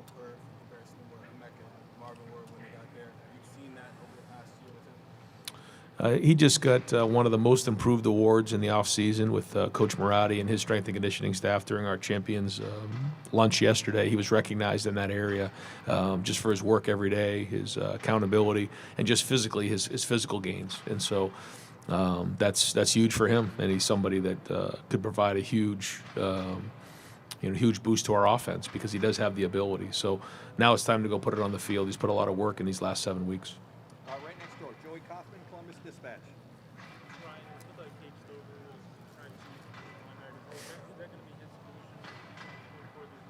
for comparison to where Emeka and Marvin were when they got there. You've seen that over the past year with him? He just got one of the most improved awards in the offseason with Coach Marotti and his strength and conditioning staff during our champions lunch yesterday. He was recognized in that area just for his work every day, his accountability, and just physically his physical gains. And so that's huge for him, and he's somebody that could provide a huge huge boost to our offense because he does have the ability. So now it's time to go put it on the field. He's put a lot of work in these last 7 weeks. Right next door, Joey Kaufman, Columbus Dispatch. Ryan, it looked like Cage Stover was trying to choose one right. Is that going to be his solution before there's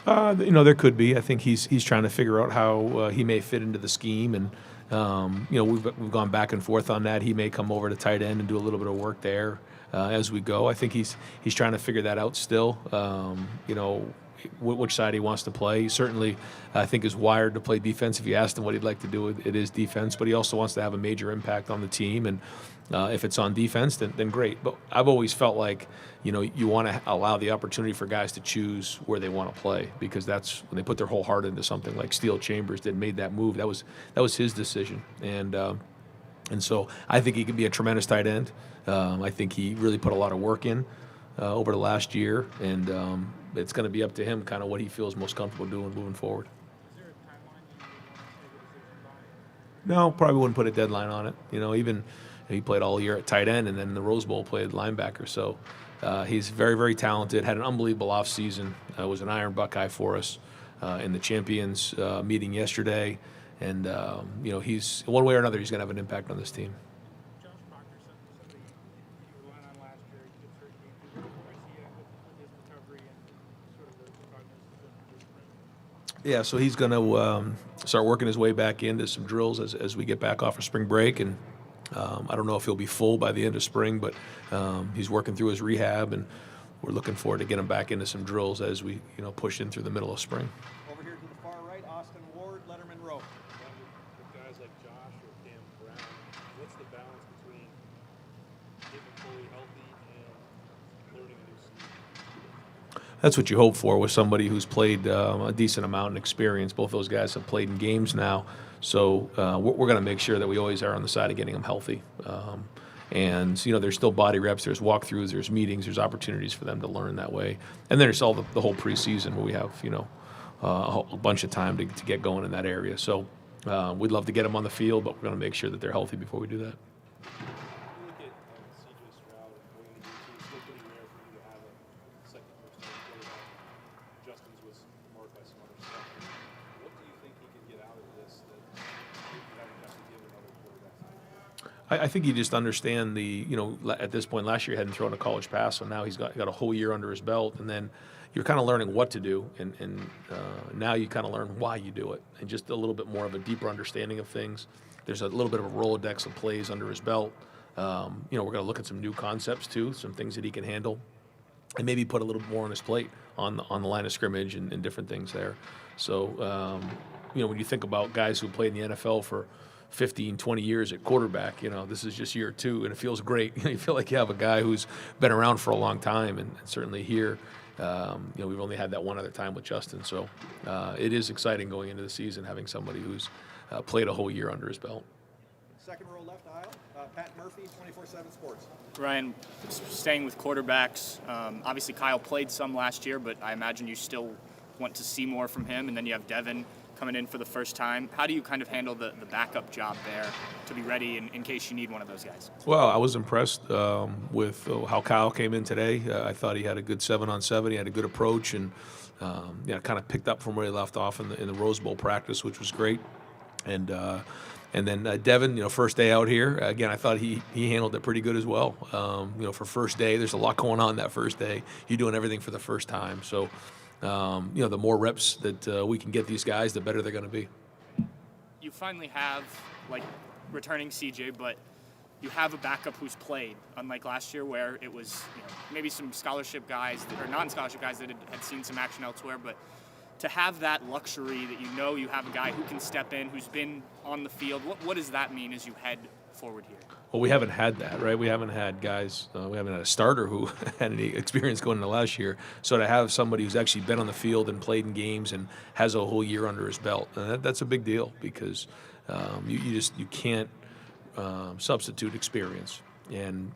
no right? There could be. I think he's trying to figure out how he may fit into the scheme, and we've gone back and forth on that. He may come over to tight end and do a little bit of work there as we go. I think he's trying to figure that out still. Which side he wants to play. He certainly, I think, is wired to play defense. If you asked him what he'd like to do, it is defense. But he also wants to have a major impact on the team. And if it's on defense, then great. But I've always felt like, you want to allow the opportunity for guys to choose where they want to play, because that's when they put their whole heart into something like Steel Chambers did, made that move. That was his decision. And so I think he can be a tremendous tight end. I think he really put a lot of work in over the last year, and it's going to be up to him kind of what he feels most comfortable doing moving forward. Is there a timeline you want to take a decision by? No, probably wouldn't put a deadline on it. Even he played all year at tight end, and then in the Rose Bowl played linebacker. So he's very, very talented, had an unbelievable offseason, was an Iron Buckeye for us in the champions meeting yesterday. And, he's one way or another, he's going to have an impact on this team. Josh Proctor, somebody you relied on last year, he gets hurt game through. Where's he at with his recovery and sort of the prognosis of his spring? Yeah, so he's going to start working his way back into some drills as we get back off of spring break. And I don't know if he'll be full by the end of spring, but he's working through his rehab, and we're looking forward to getting him back into some drills as we push in through the middle of spring. Over here to the far right, Austin Ward, Lettermen Row. With guys like Josh or Cam Brown, what's the balance between getting fully healthy and learning a new scheme? That's what you hope for with somebody who's played a decent amount in experience. Both those guys have played in games now, so we're going to make sure that we always are on the side of getting them healthy. And there's still body reps, there's walkthroughs, there's meetings, there's opportunities for them to learn that way. And then there's all the whole preseason where we have a bunch of time to get going in that area. So we'd love to get them on the field, but we're going to make sure that they're healthy before we do that. You look at C.J. Stroud and going into it's still pretty rare for you to have a second first-time quarterback. Justin's was marked by some other stuff. What do you think he can get out of this that you haven't got to give another quarterback time? I think you just understand at this point last year he hadn't thrown a college pass, so now he's got a whole year under his belt, and then you're kind of learning what to do, and now you kind of learn why you do it, and just a little bit more of a deeper understanding of things. There's a little bit of a Rolodex of plays under his belt. We're going to look at some new concepts too, some things that he can handle, and maybe put a little more on his plate on the line of scrimmage and different things there. So, when you think about guys who played in the NFL for 15, 20 years at quarterback, this is just year 2, and it feels great. You feel like you have a guy who's been around for a long time, and certainly here, we've only had that one other time with Justin. So it is exciting going into the season, having somebody who's played a whole year under his belt. Second row left aisle, Pat Murphy, 24/7 Sports. Ryan, staying with quarterbacks, obviously Kyle played some last year, but I imagine you still want to see more from him, and then you have Devin coming in for the first time. How do you kind of handle the backup job there to be ready in case you need one of those guys? Well, I was impressed with how Kyle came in today. I thought he had a good 7-on-7. He had a good approach, and kind of picked up from where he left off in the Rose Bowl practice, which was great. And then Devin, first day out here, again, I thought he handled it pretty good as well. For first day, there's a lot going on that first day. You're doing everything for the first time. So, the more reps that we can get these guys, the better they're going to be. You finally have, returning CJ, but you have a backup who's played, unlike last year where it was maybe some scholarship guys or non-scholarship guys that had seen some action elsewhere. But to have that luxury that you have a guy who can step in, who's been on the field, what does that mean as you head forward here? Well, we haven't had that, right? We haven't had guys, we haven't had a starter who had any experience going into last year. So to have somebody who's actually been on the field and played in games and has a whole year under his belt, that's a big deal because you can't substitute experience. And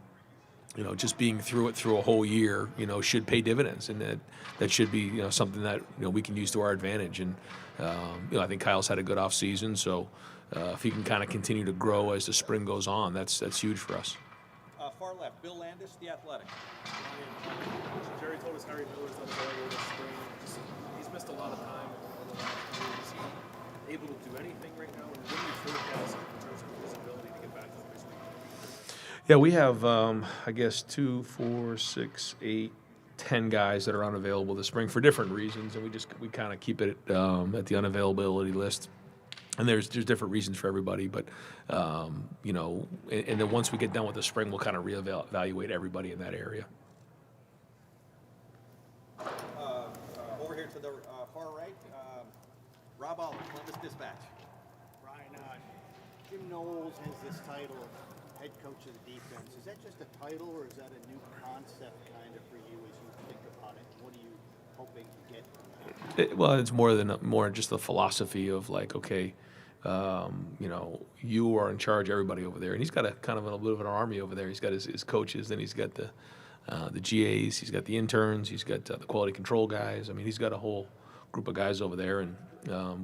just being through a whole year, should pay dividends, and that should be something that we can use to our advantage. And I think Kyle's had a good off season, so if he can kind of continue to grow as the spring goes on, that's huge for us. Far left, Bill Landis, The Athletic. Jerry told us Harry Miller's unavailable this spring. He's missed a lot of time over the last year. Is he able to do anything right now? And what do you forecast in terms of his ability to get back to the first week? Yeah, we have, I guess, 2, 4, 6, 8, 10 guys that are unavailable this spring for different reasons, and we kind of keep it at the unavailability list. And there's different reasons for everybody, but and then once we get done with the spring, we'll kind of reevaluate everybody in that area. Over here to the far right, Rob Oliver, Columbus Dispatch. Brian, Jim Knowles has this title of head coach of the defense. Is that just a title, or is that a new concept kind of for you as you think about it? What are you hoping to get from that? Well, it's more just the philosophy of like, okay, you are in charge of everybody over there, and he's got a kind of a little bit of an army over there. He's got his coaches, then he's got the GAs, he's got the interns, he's got the quality control guys. I mean, he's got a whole group of guys over there, and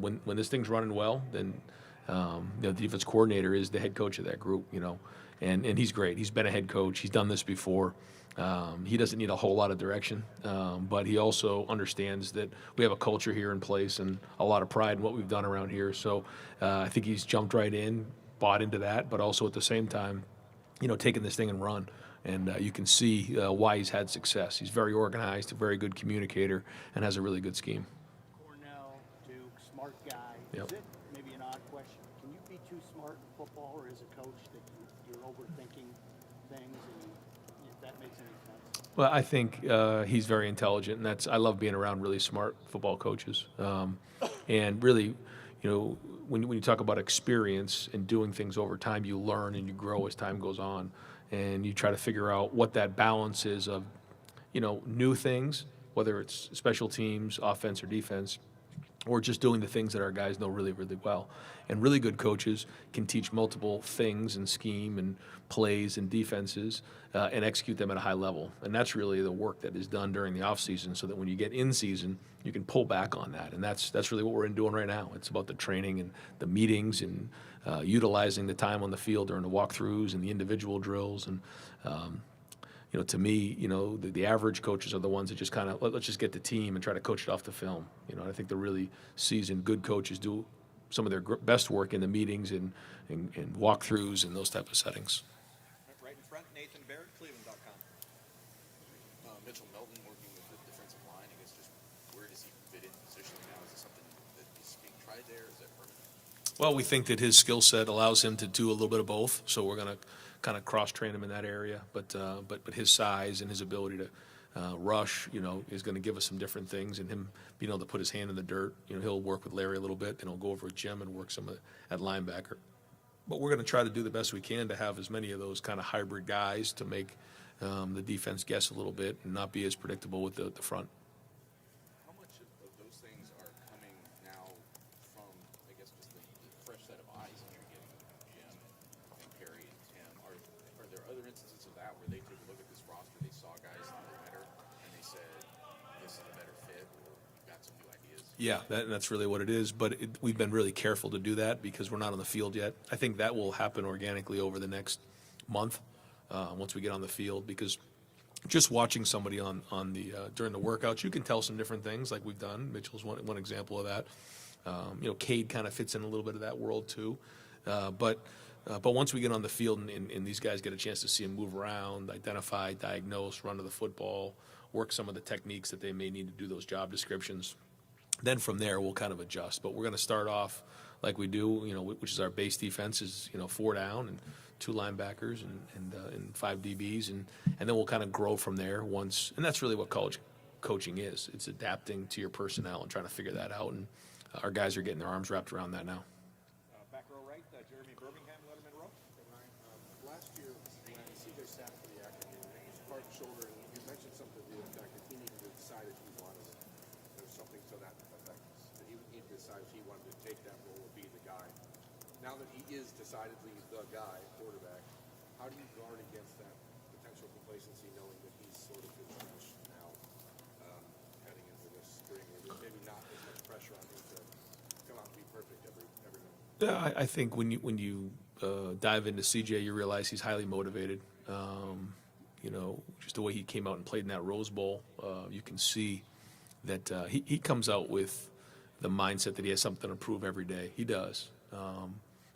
when this thing's running well, then the defense coordinator is the head coach of that group, and he's great. He's been a head coach. He's done this before. He doesn't need a whole lot of direction, but he also understands that we have a culture here in place and a lot of pride in what we've done around here. So I think he's jumped right in, bought into that, but also at the same time, taking this thing and run. And you can see why he's had success. He's very organized, a very good communicator, and has a really good scheme. Cornell, Duke, smart guy. Yep. Is it maybe an odd question? Can you be too smart in football, or as a coach that you're overthinking things, and if that makes any sense? Well, I think he's very intelligent, and I love being around really smart football coaches. And really, when you talk about experience and doing things over time, you learn and you grow as time goes on, and you try to figure out what that balance is of, new things, whether it's special teams, offense or defense, or just doing the things that our guys know really, really well. And really good coaches can teach multiple things and scheme and plays and defenses and execute them at a high level. And that's really the work that is done during the offseason, so that when you get in season, you can pull back on that. And that's really what we're doing right now. It's about the training and the meetings and utilizing the time on the field during the walkthroughs and the individual drills. And to me, the average coaches are the ones that just kind of let's just get the team and try to coach it off the film. I think the really seasoned, good coaches do some of their best work in the meetings and walkthroughs and those type of settings. Right in front, Nathan Baird, Cleveland.com. Mitchell Melton working with the defensive line. I guess just where does he fit in positionally now? Is it something that is being tried there? Is that permanent? Well, we think that his skill set allows him to do a little bit of both, so we're going to kind of cross-train him in that area. But his size and his ability to rush, is going to give us some different things. And him being able to put his hand in the dirt, he'll work with Larry a little bit, then he'll go over with Jim and work some at linebacker. But we're going to try to do the best we can to have as many of those kind of hybrid guys to make the defense guess a little bit and not be as predictable with the front. How much of those things are coming now from, I guess, just the fresh set of eyes that you're getting from Jim and Perry and Tim? Are there other instances of that where they took a look at this roster, they saw guys that were better, and they said, this is a better fit, or got some new ideas? Yeah, that's really what it is. But we've been really careful to do that because we're not on the field yet. I think that will happen organically over the next month once we get on the field, because just watching somebody on the during the workouts, you can tell some different things like we've done. Mitchell's one example of that. Cade kind of fits in a little bit of that world too. But once we get on the field and these guys get a chance to see him move around, identify, diagnose, run to the football, work some of the techniques that they may need to do those job descriptions, then from there we'll kind of adjust. But we're going to start off like we do, which is our base defense is 4 down and 2 linebackers and 5 DBs, and then we'll kind of grow from there once. And that's really what college coaching is. It's adapting to your personnel and trying to figure that out. And our guys are getting their arms wrapped around that now. Back row right, Jeremy Birmingham, Lettermen Row. Last year, when CJ sat for the active game, it was part shoulder, and you mentioned something to the effect that he needed to decide if he wanted, there's something to that effect, that he needed to decide if he wanted to take that role or be the guy. Now that he is decidedly the guy, quarterback, how do you guard against that potential complacency, knowing that he's sort of finished now, heading into this spring, where there's maybe not as much pressure on him to come out and be perfect every minute? Yeah, I think when you dive into CJ, you realize he's highly motivated. Just the way he came out and played in that Rose Bowl, you can see that he comes out with the mindset that he has something to prove every day. He does.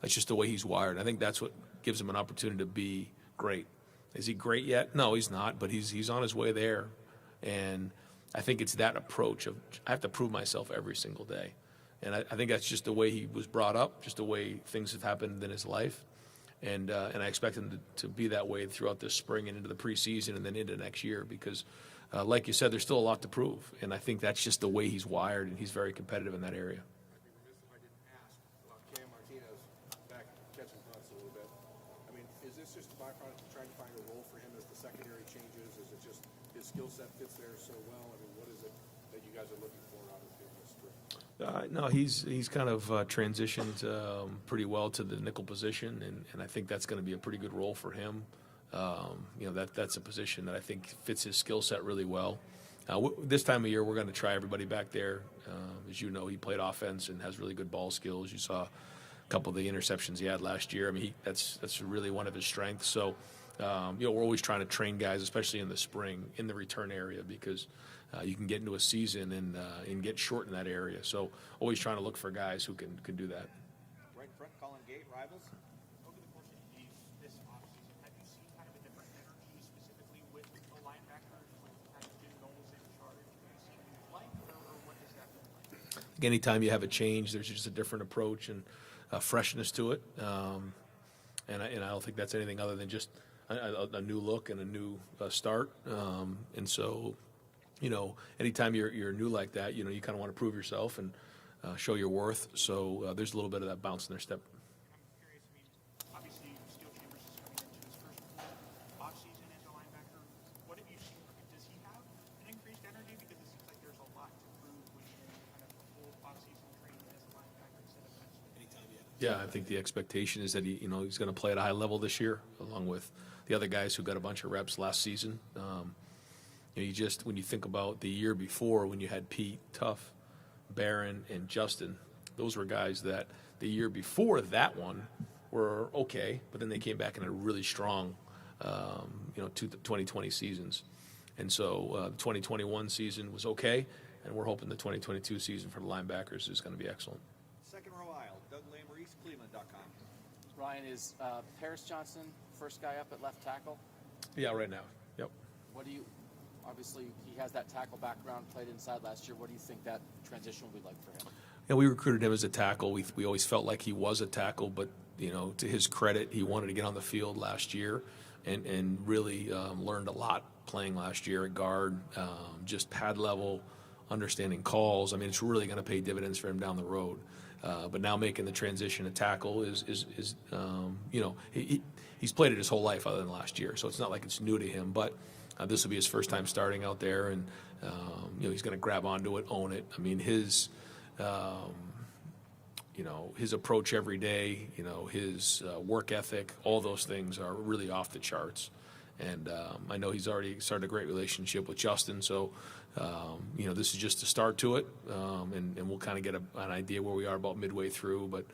That's just the way he's wired. I think that's what gives him an opportunity to be great. Is he great yet? No, he's not, but he's on his way there. And I think it's that approach of I have to prove myself every single day. And I think that's just the way he was brought up, just the way things have happened in his life. And I expect him to be that way throughout this spring and into the preseason and then into next year because, like you said, there's still a lot to prove. And I think that's just the way he's wired, and he's very competitive in that area. I'd be remiss if I didn't ask about Cam Martinez back catching punts a little bit. I mean, is this just a byproduct of trying to find a role for him as the secondary changes? Is it just his skill set fits there so well? I mean, what is it that you guys are looking for out of him this spring? No, he's kind of transitioned pretty well to the nickel position, and I think that's going to be a pretty good role for him. That's a position that I think fits his skill set really well. This time of year, we're going to try everybody back there. As you know, he played offense and has really good ball skills. You saw a couple of the interceptions he had last year. I mean, that's really one of his strengths. So, we're always trying to train guys, especially in the spring, in the return area, because you can get into a season and get short in that area. So, always trying to look for guys who can do that. Right in front, Colin Gate, Rivals. Over the course of this offseason, have you seen kind of a different energy specifically with the linebackers, with kind of Jim Knowles in charge? Have you seen life, or what does that look like? Anytime you have a change, there's just a different approach and freshness to it. And I don't think that's anything other than just a new look and a new start. And so, anytime you're new like that, you kind of want to prove yourself and show your worth. So there's a little bit of that bounce in their step. I'm curious, obviously, Steel Chambers is coming into his first offseason as a linebacker. What have you seen? Does he have an increased energy? Because it seems like there's a lot to prove when you're in kind of a full offseason training as a linebacker instead of bench. Yeah, I think the expectation is that he's going to play at a high level this year, along with the other guys who got a bunch of reps last season. When you think about the year before, when you had Pete, Tuff, Barron, and Justin, those were guys that the year before that one were okay, but then they came back in a really strong, 2020 seasons. And so the 2021 season was okay, and we're hoping the 2022 season for the linebackers is going to be excellent. Second row aisle, Doug Lamreese, Cleveland.com. Ryan, is Paris Johnson first guy up at left tackle? Yeah, right now. Yep. Obviously, he has that tackle background, played inside last year. What do you think that transition will be like for him? Yeah, we recruited him as a tackle. We always felt like he was a tackle, but, to his credit, he wanted to get on the field last year and really learned a lot playing last year at guard, just pad level, understanding calls. I mean, it's really going to pay dividends for him down the road. But now making the transition to tackle is he's played it his whole life other than last year, so it's not like it's new to him. But this will be his first time starting out there, and he's going to grab onto it, own it. I mean, his approach every day, his work ethic, all those things are really off the charts. And I know he's already started a great relationship with Justin, so this is just a start to it, and we'll kind of get an idea where we are about midway through. But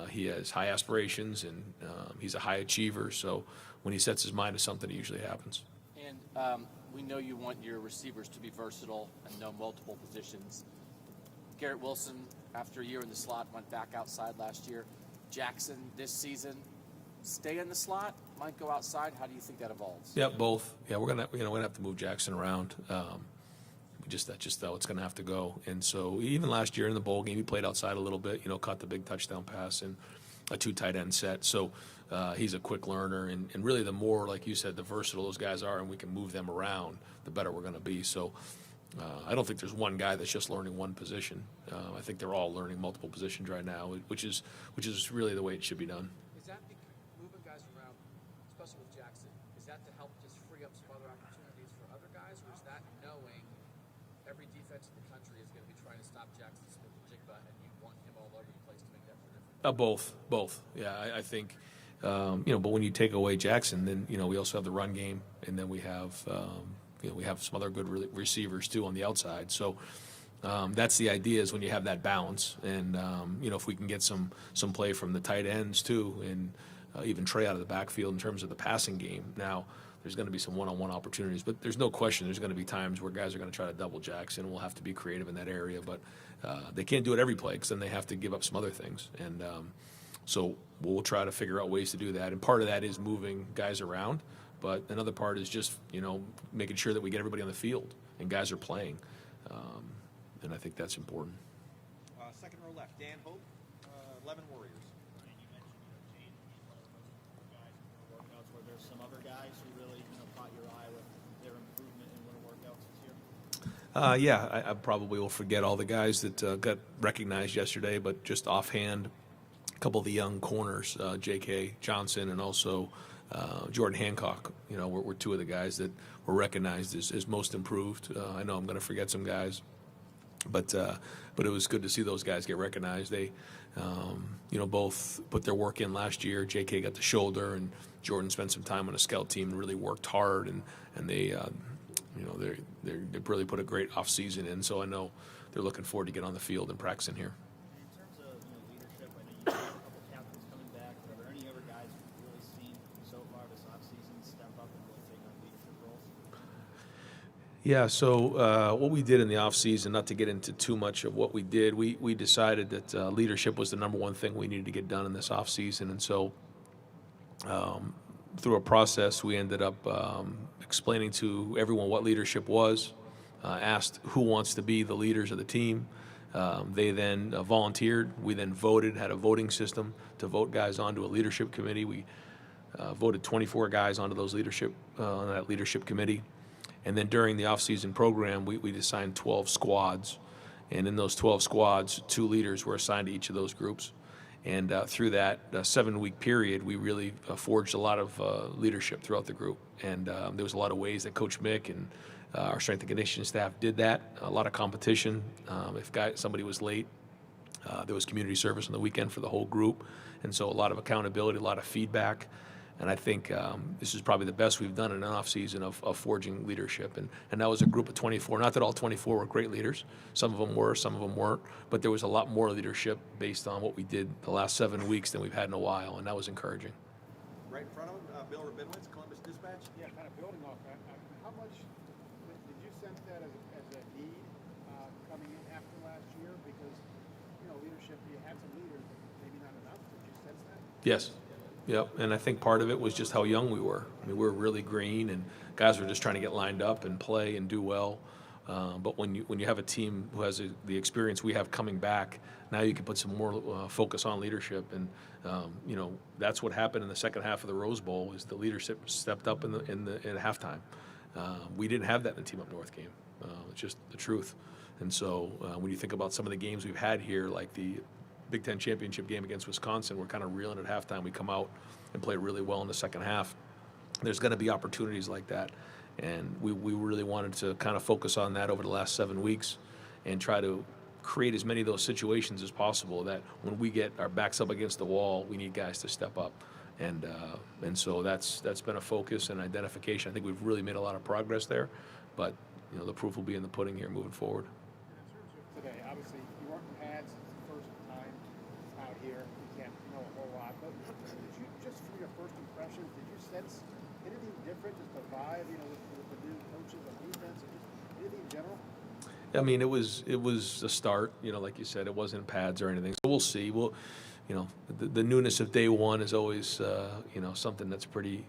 he has high aspirations, and he's a high achiever. So when he sets his mind to something, it usually happens. And we know you want your receivers to be versatile and know multiple positions. Garrett Wilson, after a year in the slot, went back outside last year. Jackson this season, stay in the slot, might go outside. How do you think that evolves? Yeah, both. Yeah, we're gonna have to move Jackson around. That's just how it's gonna have to go. And so even last year in the bowl game, he played outside a little bit. Caught the big touchdown pass and a 2 tight end set. So he's a quick learner, and really the more, like you said, the versatile those guys are, and we can move them around, the better we're gonna be. So I don't think there's one guy that's just learning one position. I think they're all learning multiple positions right now, which is really the way it should be done. Is that moving guys around, especially with Jackson, is that to help just free up some other opportunities for other guys, or is that knowing every defense in the country is going to be trying to stop Jackson Smith and Jigba, and you want him all over the place to make that for difference? Both. Yeah, I think, but when you take away Jackson, then, we also have the run game, and then we have, we have some other good receivers too on the outside. So that's the idea, is when you have that balance, and if we can get some play from the tight ends too, and even Trey out of the backfield in terms of the passing game. Now, there's going to be some one-on-one opportunities, but there's no question there's going to be times where guys are going to try to double Jackson. We'll have to be creative in that area, but they can't do it every play, because then they have to give up some other things. And so we'll try to figure out ways to do that. And part of that is moving guys around, but another part is just, making sure that we get everybody on the field and guys are playing. And I think that's important. Second row left, Dan Hope, Lettermen Warriors. You mentioned, Jane, guys in workouts. Were there some other guys who really, caught your eye with their improvement in winter workouts this year? Yeah, I probably will forget all the guys that got recognized yesterday, but just offhand, a couple of the young corners, J.K. Johnson and also Jordan Hancock, were two of the guys that were recognized as most improved. I know I'm going to forget some guys, but it was good to see those guys get recognized. They, both put their work in last year. J.K. got the shoulder, and Jordan spent some time on a scout team and really worked hard, and they, they really put a great offseason in. So I know they're looking forward to get on the field and practicing here. In terms of leadership, I know you have a couple captains coming back. Are there any other guys you've really seen so far this offseason step up and really take on leadership roles? Yeah, so what we did in the offseason, not to get into too much of what we did, we decided that leadership was the number one thing we needed to get done in this offseason. And so through a process, we ended up explaining to everyone what leadership was, asked who wants to be the leaders of the team. They then volunteered. We then voted, had a voting system to vote guys onto a leadership committee. We voted 24 guys onto on that leadership committee. And then during the off-season program, we assigned 12 squads. And in those 12 squads, 2 leaders were assigned to each of those groups. And through that 7-week period, we really forged a lot of leadership throughout the group. And there was a lot of ways that Coach Mick and our strength and conditioning staff did that. A lot of competition. If somebody was late, there was community service on the weekend for the whole group. And so a lot of accountability, a lot of feedback. And I think this is probably the best we've done in an off-season of forging leadership. And that was a group of 24. Not that all 24 were great leaders. Some of them were, some of them weren't. But there was a lot more leadership based on what we did the last 7 weeks than we've had in a while, and that was encouraging. Right in front of him, Bill Rabinowitz, Columbus Dispatch. Yeah, kind of building off that. How much did you sense that as a need coming in after last year? Because, leadership, you had some leaders, but maybe not enough. Did you sense that? Yes. Yep, and I think part of it was just how young we were. I mean, we were really green, and guys were just trying to get lined up and play and do well. But when you have a team who has the experience we have coming back, now you can put some more focus on leadership. And that's what happened in the second half of the Rose Bowl. Is the leadership stepped up at halftime. We didn't have that in the Team Up North game. It's just the truth. And so when you think about some of the games we've had here, like the Big Ten championship game against Wisconsin, we're kind of reeling at halftime. We come out and play really well in the second half. There's going to be opportunities like that, and we really wanted to kind of focus on that over the last 7 weeks and try to create as many of those situations as possible that when we get our backs up against the wall, we need guys to step up. And so that's been a focus and identification. I think we've really made a lot of progress there, but the proof will be in the pudding here moving forward. Today, obviously, you weren't in pads. It's the first time out here. You can't know a whole lot. But did you, just from your first impressions, did you sense anything different, just the vibe, with the new coaches on defense, or just anything in general? I mean, it was a start. Like you said, it wasn't pads or anything. So we'll see. The newness of day one is always, something that's pretty,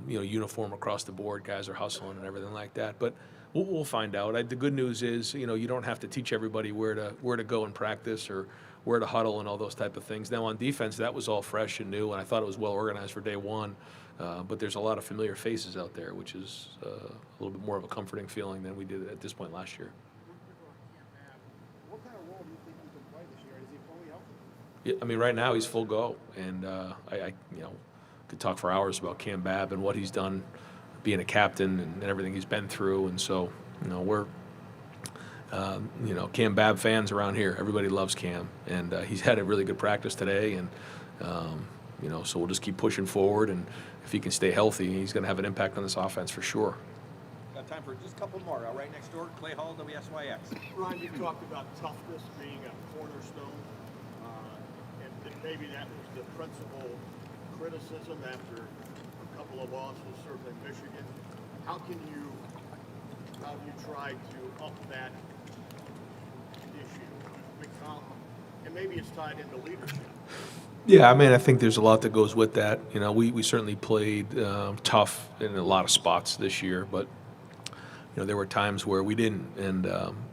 uniform across the board. Guys are hustling and everything like that. But we'll find out. The good news is, you don't have to teach everybody where to go and practice or where to huddle and all those type of things. Now on defense, that was all fresh and new, and I thought it was well organized for day one. But there's a lot of familiar faces out there, which is a little bit more of a comforting feeling than we did at this point last year. What kind of role do you think he can play this year? Is he fully healthy? Yeah, I mean, right now he's full go, and I could talk for hours about Cam Babb and what he's done, being a captain and everything he's been through. And so, we're, Cam Babb fans around here. Everybody loves Cam, and he's had a really good practice today, and so we'll just keep pushing forward. And if he can stay healthy, he's going to have an impact on this offense for sure. Got time for just a couple more. Right next door, Clay Hall, WSYX. Ryan, you talked about toughness being a cornerstone, and maybe that was the principal criticism after a couple of losses, certainly Michigan. How have you tried to up that issue, and maybe it's tied into leadership? Yeah, I mean, I think there's a lot that goes with that. We certainly played tough in a lot of spots this year, but there were times where we didn't, and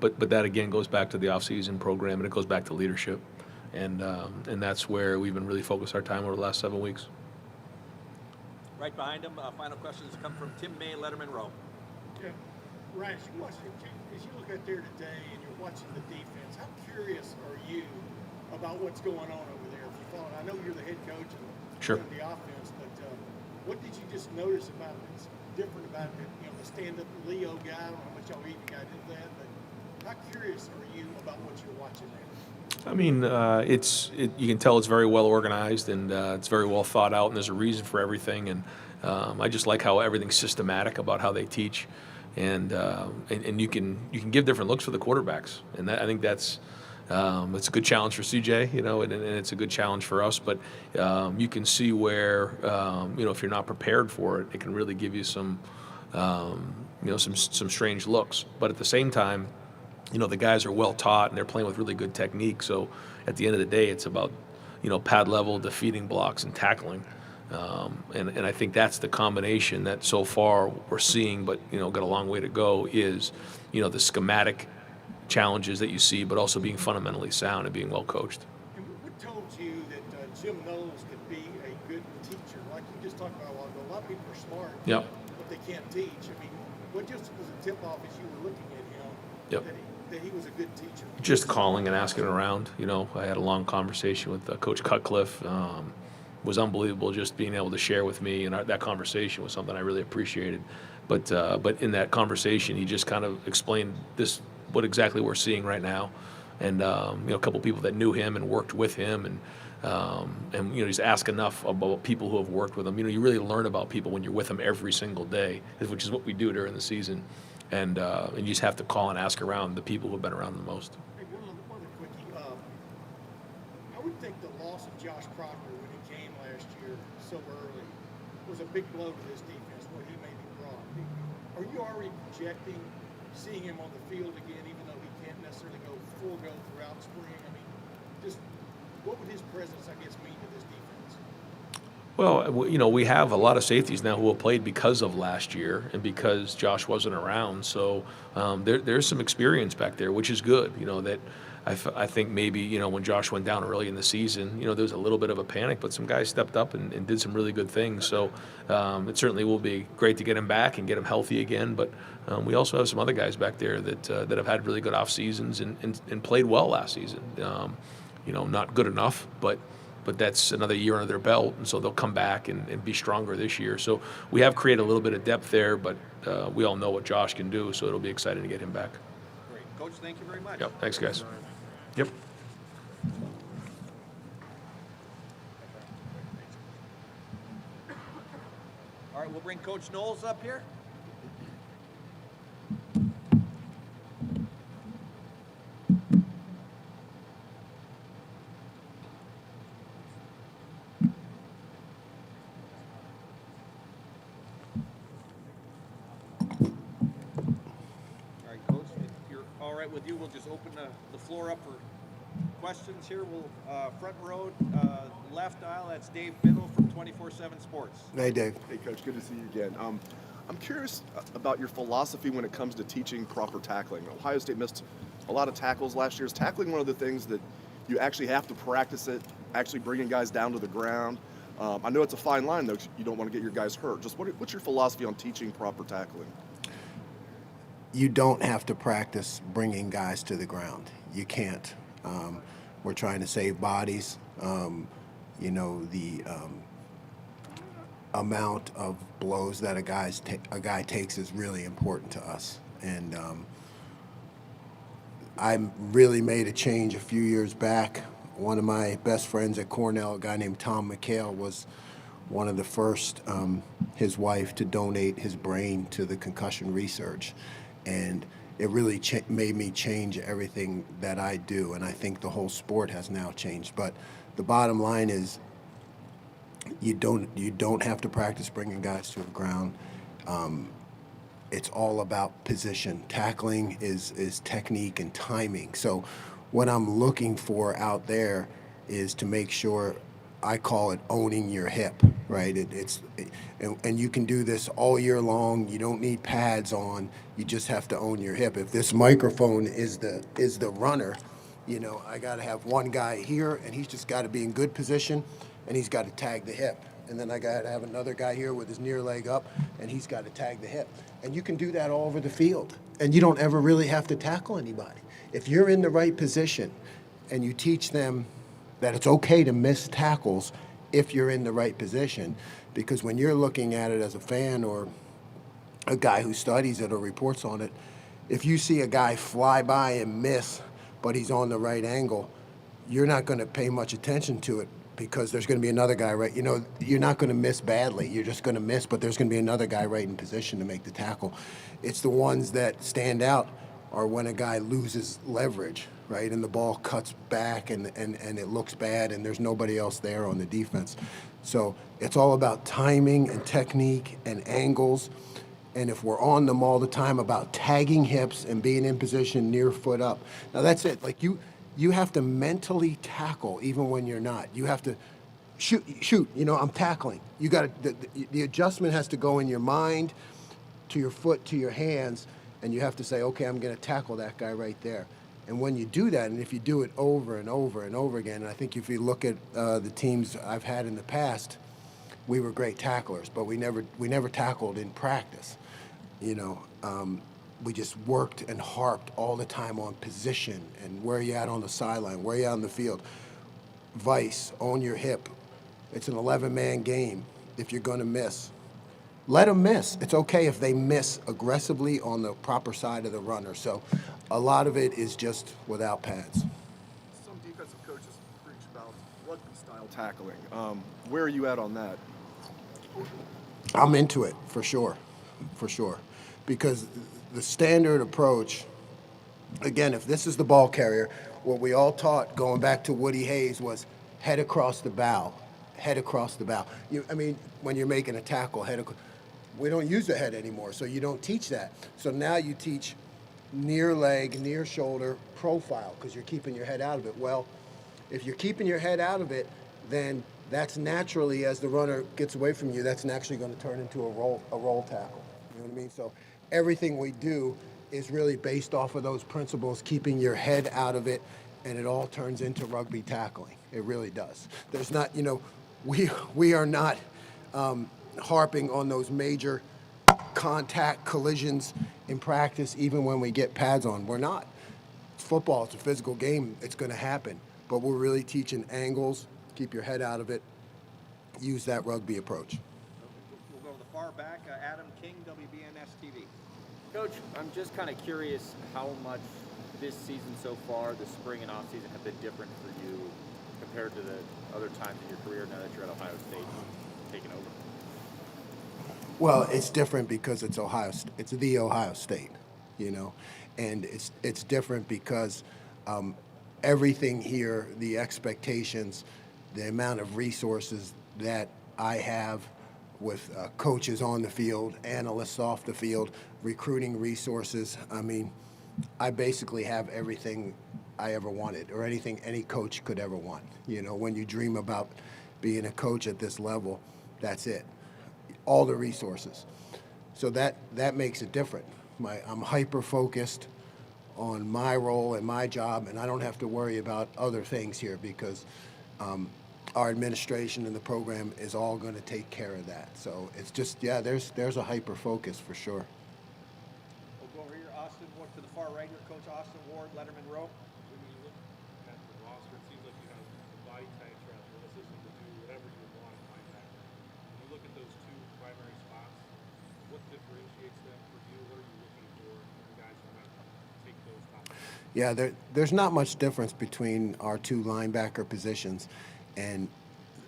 but that again goes back to the offseason program, and it goes back to leadership, and that's where we've been really focused our time over the last 7 weeks. Right behind him, final questions come from Tim May, Lettermen Row. Yeah, Ryan, as you look out there today and you're watching the defense, how curious are you about what's going on over there? I know you're the head coach and Sure. the offense, but what did you just notice about it that's different about it? The stand-up Leo guy. I don't know how much y'all even got into that, but how curious are you about what you're watching there? I mean, you can tell it's very well organized, and it's very well thought out, and there's a reason for everything. And I just like how everything's systematic about how they teach, and you can give different looks for the quarterbacks, and I think that's. It's a good challenge for CJ, and it's a good challenge for us. But you can see where, if you're not prepared for it, it can really give you some strange looks. But at the same time, the guys are well taught and they're playing with really good technique. So at the end of the day, it's about, pad level, defeating blocks, and tackling. And I think that's the combination that so far we're seeing, but got a long way to go. Is the schematic challenges that you see, but also being fundamentally sound and being well coached. And what told you that Jim Knowles could be a good teacher? Like you just talked about a while ago, a lot of people are smart, Yep. but they can't teach. I mean, what just was a tip-off as you were looking at him Yep. that he was a good teacher? Just calling and asking around. I had a long conversation with Coach Cutcliffe. Was unbelievable just being able to share with me, and that conversation was something I really appreciated. But in that conversation, he just kind of explained what exactly we're seeing right now, and a couple people that knew him and worked with him, and just ask enough about people who have worked with him. You really learn about people when you're with them every single day, which is what we do during the season, and you just have to call and ask around the people who have been around the most. Hey, one other quickie. I would think the loss of Josh Proctor when he came last year so early was a big blow to this defense, what he maybe brought. Are you already projecting seeing him on the field again, even though he can't necessarily go full go throughout spring? I mean, just what would his presence, I guess, mean to this defense? Well, we have a lot of safeties now who have played because of last year and because Josh wasn't around. So there's some experience back there, which is good. That I think maybe, when Josh went down early in the season, there was a little bit of a panic, but some guys stepped up and did some really good things. So it certainly will be great to get him back and get him healthy again. But we also have some other guys back there that have had really good off seasons and played well last season. Not good enough, but that's another year under their belt, and so they'll come back and be stronger this year. So we have created a little bit of depth there, but we all know what Josh can do, so it'll be exciting to get him back. Great. Coach, thank you very much. Yep, thanks, guys. Yep. All right, we'll bring Coach Knowles up here. All right, Coach, if you're all right with you, we'll just open the floor up for questions here. We'll front row, left aisle. That's Dave Biddle from 24/7 Sports. Hey, Dave. Hey, Coach, good to see you again. I'm curious about your philosophy when it comes to teaching proper tackling. Ohio State missed a lot of tackles last year. Is tackling one of the things that you actually have to practice it, actually bringing guys down to the ground. I know it's a fine line, though, 'cause you don't want to get your guys hurt. Just what's your philosophy on teaching proper tackling? You don't have to practice bringing guys to the ground. You can't. We're trying to save bodies. The amount of blows that a guy takes is really important to us. And I really made a change a few years back. One of my best friends at Cornell, a guy named Tom McHale, was one of the first, his wife, to donate his brain to the concussion research. And it really made me change everything that I do. And I think the whole sport has now changed. But the bottom line is you don't have to practice bringing guys to the ground. It's all about position. Tackling is technique and timing. So what I'm looking for out there is to make sure, I call it owning your hip, right? And you can do this all year long. You don't need pads on. You just have to own your hip. If this microphone is the runner, I got to have one guy here, and he's just got to be in good position, and he's got to tag the hip. And then I got to have another guy here with his near leg up, and he's got to tag the hip. And you can do that all over the field, and you don't ever really have to tackle anybody. If you're in the right position and you teach them that it's okay to miss tackles if you're in the right position, because when you're looking at it as a fan or a guy who studies it or reports on it, if you see a guy fly by and miss, but he's on the right angle, you're not going to pay much attention to it, because there's going to be another guy right. You're not going to miss badly. You're just going to miss, but there's going to be another guy right in position to make the tackle. It's the ones that stand out are when a guy loses leverage, right, and the ball cuts back and it looks bad and there's nobody else there on the defense. So it's all about timing and technique and angles. And if we're on them all the time, about tagging hips and being in position near foot up. Now that's it. Like you have to mentally tackle even when you're not. You have to shoot. I'm tackling. You got the adjustment has to go in your mind, to your foot, to your hands, and you have to say, okay, I'm going to tackle that guy right there. And when you do that, and if you do it over and over and over again, and I think if you look at the teams I've had in the past, we were great tacklers, but we never tackled in practice. We just worked and harped all the time on position and where you at on the sideline, where you at on the field. Vice, own your hip. It's an 11-man game. If you're going to miss, let them miss. It's okay if they miss aggressively on the proper side of the runner. So a lot of it is just without pads. Some defensive coaches preach about rugby-style tackling. Where are you at on that? I'm into it, for sure. Because the standard approach, again, if this is the ball carrier, what we all taught going back to Woody Hayes was head across the bow, head across the bow. When you're making a tackle, we don't use the head anymore, so you don't teach that. So now you teach near leg, near shoulder profile, because you're keeping your head out of it. Well, if you're keeping your head out of it, then that's naturally, as the runner gets away from you, that's naturally going to turn into a roll tackle. You know what I mean? So everything we do is really based off of those principles, keeping your head out of it, and it all turns into rugby tackling. It really does. There's not, we are not harping on those major contact collisions in practice, even when we get pads on. We're not. It's football. It's a physical game. It's going to happen. But we're really teaching angles, keep your head out of it, use that rugby approach. We'll go to the far back. Adam King, WBNS TV. Coach, I'm just kind of curious how much this season so far, the spring and off season, have been different for you compared to the other times in your career now that you're at Ohio State taking over. Well, it's different because it's it's the Ohio State, and it's different because everything here, the expectations, the amount of resources that I have with coaches on the field, analysts off the field, recruiting resources. I basically have everything I ever wanted, or anything any coach could ever want. When you dream about being a coach at this level, that's it. All the resources. So that makes it different. I'm hyper-focused on my role and my job, and I don't have to worry about other things here because our administration and the program is all going to take care of that. So it's just, yeah, there's a hyper focus for sure. We'll go over here, Austin, to the far right here, Coach Austin Ward, Lettermen Row. When you look at the roster, it seems like you have the body types or athleticism to do whatever you want at linebacker. When you look at those two primary spots, what differentiates them for you? What are you looking for in guys who might take those top? Yeah, there's not much difference between our two linebacker positions, and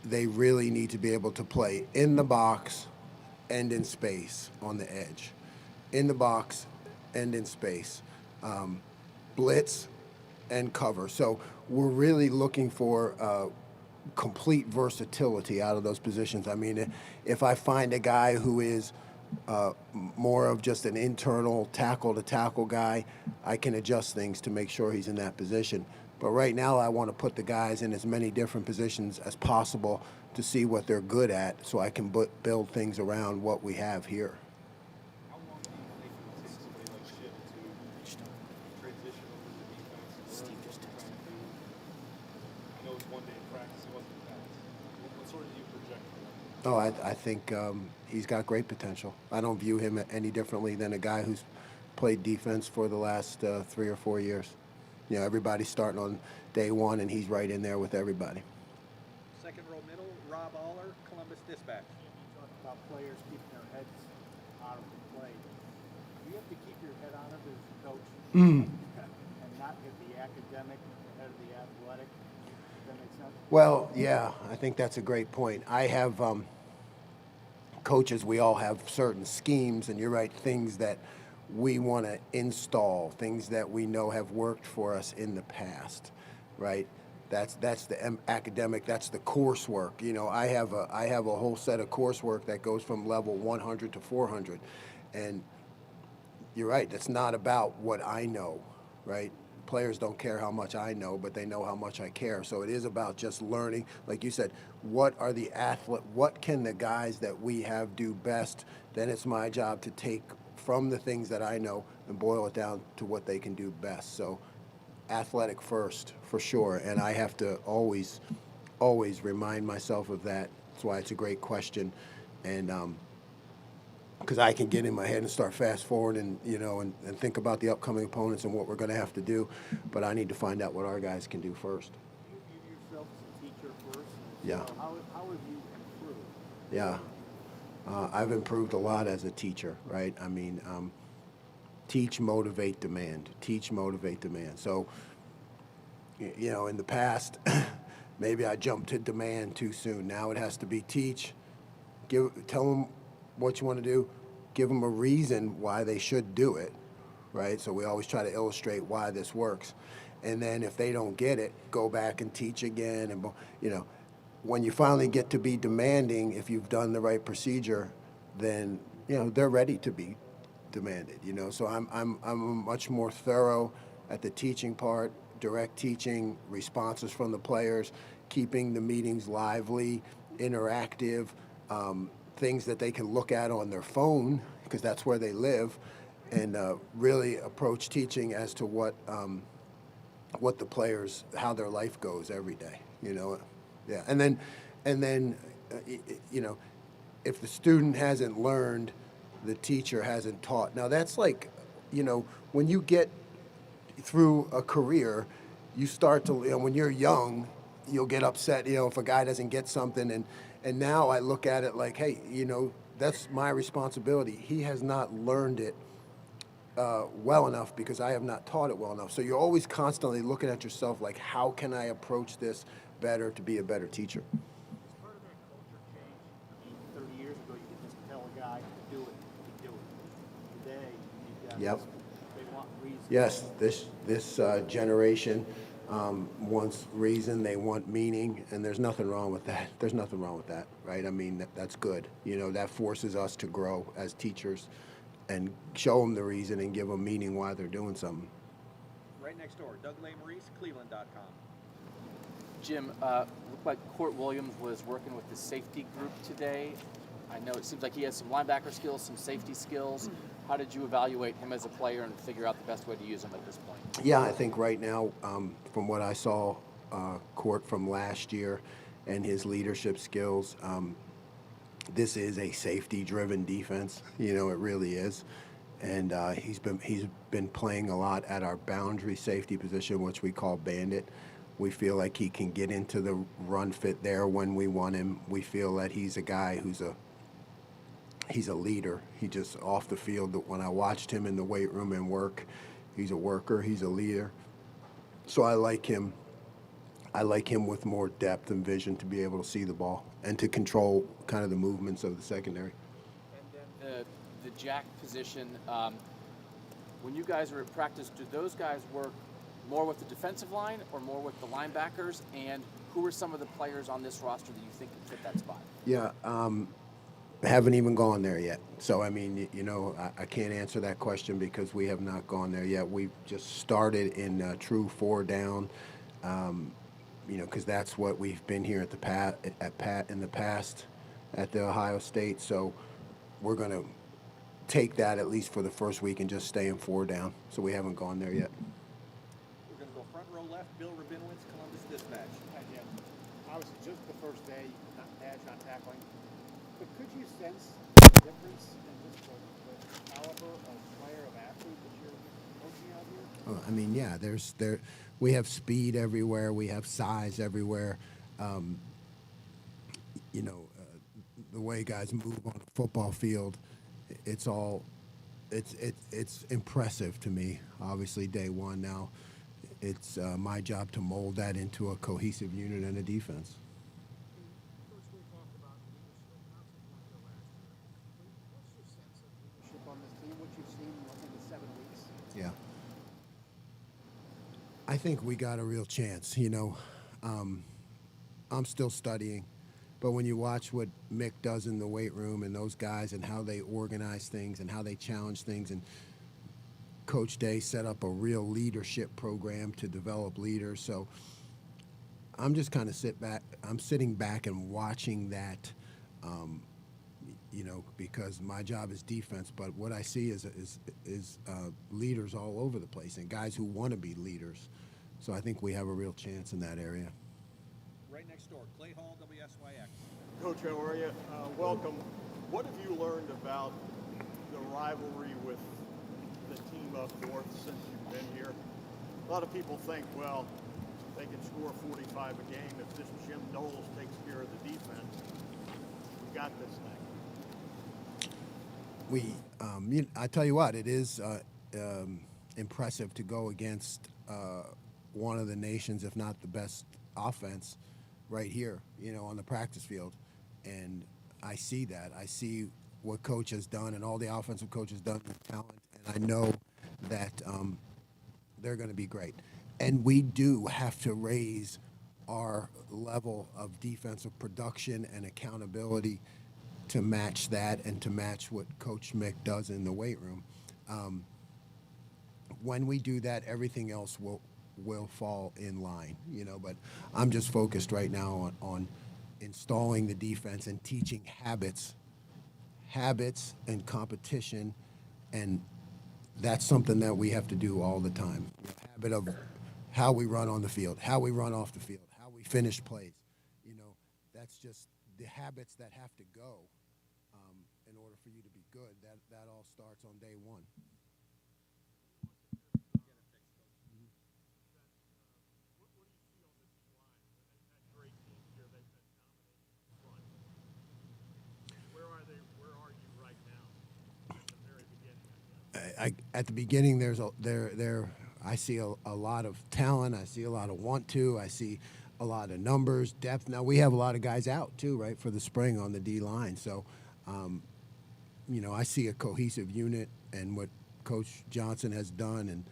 they really need to be able to play in the box and in space on the edge. In the box and in space. Blitz and cover. So we're really looking for complete versatility out of those positions. I mean, if I find a guy who is more of just an internal tackle-to-tackle guy, I can adjust things to make sure he's in that position. But right now, I want to put the guys in as many different positions as possible to see what they're good at so I can build things around what we have here. How long do you think it would take somebody like Shib to transition over to the defense and learn what you're trying to do? I know it's one day of practice, it wasn't fast. What sort of do you project for him? Oh, I think he's got great potential. I don't view him any differently than a guy who's played defense for the last 3 or 4 years. You know, everybody's starting on day one, and he's right in there with everybody. Second row middle, Rob Aller, Columbus Dispatch. You talk about players keeping their heads out of the play. You have to keep your head on it as a coach and not get the academic ahead of the athletic. Does that make sense? Well, yeah, I think that's a great point. I have coaches, we all have certain schemes, and you're right, things that we want to install, things that we know have worked for us in the past, right? That's the academic, that's the coursework. You know, I have a whole set of coursework that goes from level 100 to 400. And you're right, that's not about what I know, right? Players don't care how much I know, but they know how much I care. So it is about just learning, like you said, what can the guys that we have do best? Then it's my job to take from the things that I know and boil it down to what they can do best. So athletic first, for sure. And I have to always remind myself of that. That's why it's a great question. And because I can get in my head and start fast forward and, you know, and think about the upcoming opponents and what we're going to have to do. But I need to find out what our guys can do first. You view yourself as a teacher first. Yeah. So how have you improved? Yeah. I've improved a lot as a teacher, right? I mean, teach, motivate, demand. Teach, motivate, demand. So, you know, in the past, maybe I jumped to demand too soon. Now it has to be teach, tell them what you want to do, give them a reason why they should do it, right? So we always try to illustrate why this works. And then if they don't get it, go back and teach again. And, you know, when you finally get to be demanding, if you've done the right procedure, then, you know, they're ready to be demanded, you know. So I'm much more thorough at the teaching part, direct teaching, responses from the players, keeping the meetings lively, interactive, things that they can look at on their phone, because that's where they live, and really approach teaching as to what the players, how their life goes every day, you know. Yeah, and then, you know, if the student hasn't learned, the teacher hasn't taught. Now that's like, you know, when you get through a career, you start to, you know, when you're young, you'll get upset, you know, if a guy doesn't get something, and now I look at it like, hey, you know, that's my responsibility. He has not learned it well enough because I have not taught it well enough. So you're always constantly looking at yourself like, how can I approach this better to be a better teacher? Is part of that culture change? I mean, 30 years ago, you could just tell a guy to do it, he'd do it. Today, you've got Yep. they want reason. Yes, this generation wants reason, they want meaning, and there's nothing wrong with that. There's nothing wrong with that, right? I mean, that's good. You know, that forces us to grow as teachers and show them the reason and give them meaning why they're doing something. Right next door, Doug Maurice, Cleveland.com. Jim, looked like Court Williams was working with the safety group today. I know it seems like he has some linebacker skills, some safety skills. How did you evaluate him as a player and figure out the best way to use him at this point? Yeah, I think right now, from what I saw, Court from last year, and his leadership skills, this is a safety-driven defense. You know, it really is, and he's been playing a lot at our boundary safety position, which we call bandit. We feel like he can get into the run fit there when we want him. We feel that he's a guy he's a leader. He just off the field. When I watched him in the weight room and work, he's a worker. He's a leader. So I like him. I like him with more depth and vision to be able to see the ball and to control kind of the movements of the secondary. And then the jack position, when you guys are at practice, do those guys work more with the defensive line or more with the linebackers? And who are some of the players on this roster that you think can fit that spot? Yeah, haven't even gone there yet. So, I mean, you know, I can't answer that question because we have not gone there yet. We've just started in true 4 down. You know, because that's what we've been here at in the past at the Ohio State. So we're going to take that at least for the first week and just stay in 4 down. So we haven't gone there yet. We're going to go front row left. Bill Rabinowitz, Columbus Dispatch. Hi, Jim. Obviously, just the first day, not badge, not tackling. But could you sense the difference in just the caliber of player, of athlete that you're coaching out here? I mean, yeah, we have speed everywhere. We have size everywhere. You know, the way guys move on a football field, it's impressive to me. Obviously, day one now, it's my job to mold that into a cohesive unit and a defense. On this team, what you've seen in the 7 weeks? Yeah. I think we got a real chance. You know, I'm still studying, but when you watch what Mick does in the weight room and those guys and how they organize things and how they challenge things, and Coach Day set up a real leadership program to develop leaders. So I'm just kind of sitting back and watching that. You know, because my job is defense, but what I see is leaders all over the place and guys who want to be leaders. So I think we have a real chance in that area. Right next door, Clay Hall, WSYX. Coach, how are you? Welcome. What have you learned about the rivalry with the team up north since you've been here? A lot of people think, well, they can score 45 a game if this Jim Knowles takes care of the defense. We got this thing. I tell you what, it is impressive to go against one of the nation's, if not the best offense right here, you know, on the practice field. And I see that. I see what Coach has done and all the offensive coaches done with talent. And I know that they're going to be great. And we do have to raise our level of defensive production and accountability to match that and to match what Coach Mick does in the weight room. When we do that, everything else will fall in line, you know. But I'm just focused right now on installing the defense and teaching habits and competition, and that's something that we have to do all the time. The habit of how we run on the field, how we run off the field, how we finish plays. You know, that's just the habits that have to go. In order for you to be good, that all starts on day one. Where are you right now? At the very beginning, At the beginning, I see a lot of talent. I see a lot of want to. I see a lot of numbers, depth. Now we have a lot of guys out too, right, for the spring on the D line. So. You know, I see a cohesive unit and what Coach Johnson has done,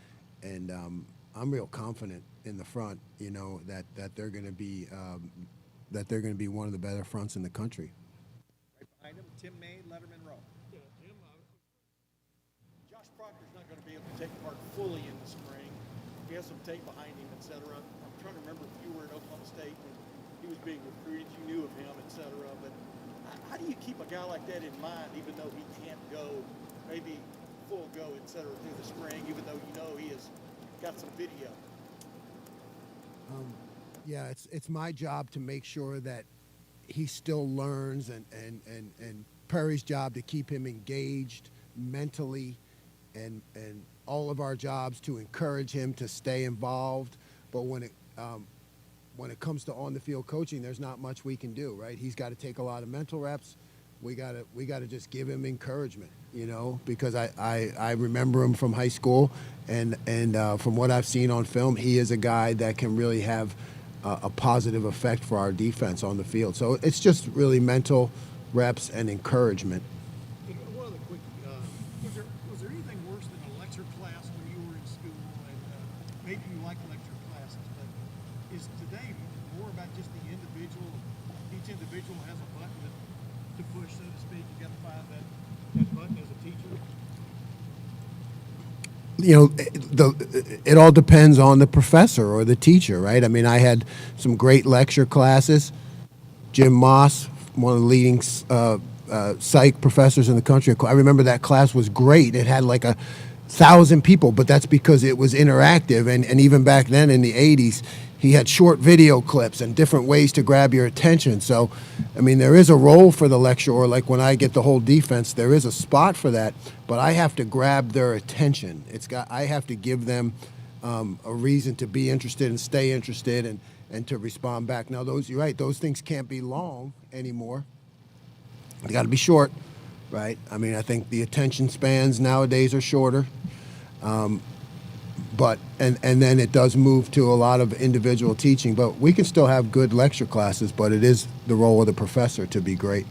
and I'm real confident in the front. You know that they're going to be one of the better fronts in the country. Right behind him, Tim May, Lettermen Row. Yeah, Jim, Josh Proctor's not going to be able to take part fully in the spring. He has some tape behind him, et cetera. I'm trying to remember if you were at Oklahoma State when he was being recruited. You knew of him, et cetera. But How do you keep a guy like that in mind, even though he can't go maybe full go, et cetera, through the spring, even though you know he has got some video? Yeah, it's my job to make sure that he still learns, and Perry's job to keep him engaged mentally, and all of our jobs to encourage him to stay involved. But when it comes to on the field coaching, there's not much we can do, right? He's got to take a lot of mental reps. We got to just give him encouragement, you know, because I remember him from high school, and from what I've seen on film, he is a guy that can really have a positive effect for our defense on the field. So it's just really mental reps and encouragement. One other quick, was there anything worse than a lecture class when you were in school? And maybe you like lecture classes, but is today more about just the individual? Each individual has a button to push, so to speak. You got to find that button as a teacher. You know, it all depends on the professor or the teacher, right? I mean, I had some great lecture classes. Jim Moss, one of the leading psych professors in the country. I remember that class was great. It had like 1,000 people, but that's because it was interactive. And even back then in the 80s, he had short video clips and different ways to grab your attention. So, I mean, there is a role for the lecturer. Like when I get the whole defense, there is a spot for that, but I have to grab their attention. I have to give them a reason to be interested and stay interested and to respond back. Now, you're right, those things can't be long anymore. They got to be short, right? I mean, I think the attention spans nowadays are shorter. But then it does move to a lot of individual teaching. But we can still have good lecture classes, but it is the role of the professor to be great.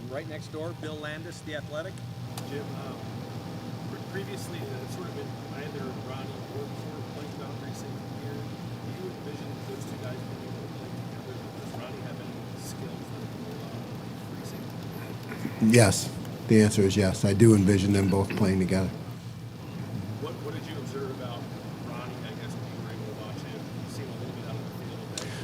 Right next door, Bill Landis, The Athletic. Jim, previously it's sort of been either Ronnie or playing boundary safety here. Do you envision those two guys being able to play together? Does Ronnie have any skills that free safety? Yes, the answer is yes. I do envision them both playing together. What did you observe about Ronnie, I guess, when you were able to watch him? You seem a little bit out of the field.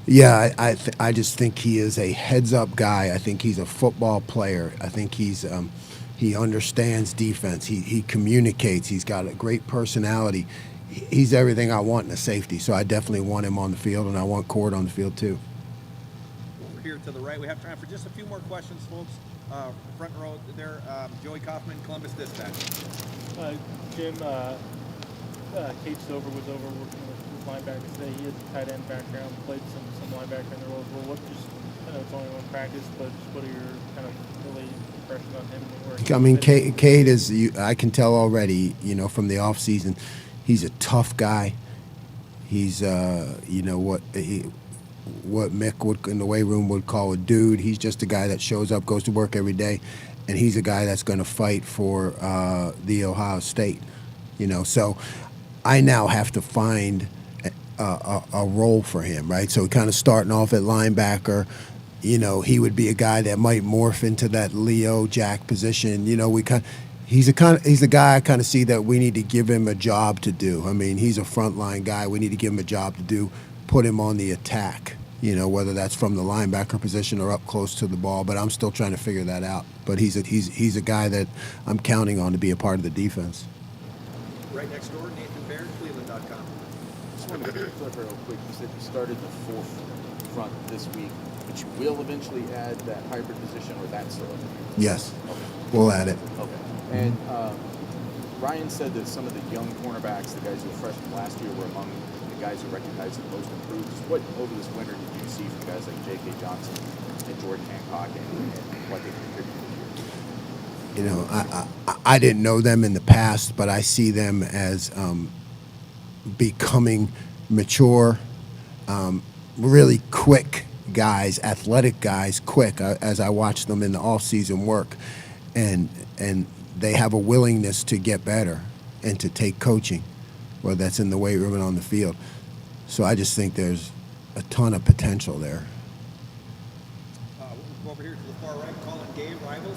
Yeah, I just think he is a heads-up guy. I think he's a football player. I think he understands defense. He communicates. He's got a great personality. He's everything I want in a safety. So I definitely want him on the field, and I want Cord on the field too. Over here to the right, we have time for just a few more questions, folks. Front row there, Joey Kaufman, Columbus Dispatch. Jim, Cade Stover was over working with linebackers today. He has a tight end background, played some linebacker in the role as well. I know it's only one practice, but just what are your kind of early impressions on him? I mean, Cade is, I can tell already, you know, from the offseason, he's a tough guy. He's, you know, what Mick would, in the weight room, would call a dude. He's just a guy that shows up, goes to work every day, and he's a guy that's going to fight for the Ohio State, you know. So I now have to find a role for him, right? So kind of starting off at linebacker, you know, he would be a guy that might morph into that Leo Jack position. You know, he's a guy I kind of see that we need to give him a job to do. I mean, he's a frontline guy. We need to give him a job to do, put him on the attack, you know, whether that's from the linebacker position or up close to the ball. But I'm still trying to figure that out. But he's a guy that I'm counting on to be a part of the defense. Right next door, Nathan Baird, Cleveland.com. Just wanted to clarify real quick. You said you started the fourth front this week, but you will eventually add that hybrid position, or that's still? Yes, okay. We'll add it. Okay. And Ryan said that some of the young cornerbacks, the guys who were freshmen last year, were among the guys who recognized the most improved. What over this winter did you see from guys like J.K. Johnson and Jordan Hancock, and what they contributed this year? You know, I didn't know them in the past, but I see them as becoming mature, really quick guys, athletic guys, quick, as I watch them in the off-season work. And they have a willingness to get better and to take coaching, whether that's in the weight room and on the field. So I just think there's a ton of potential there. We'll go over here to the far right, Colin Gay, Rivals.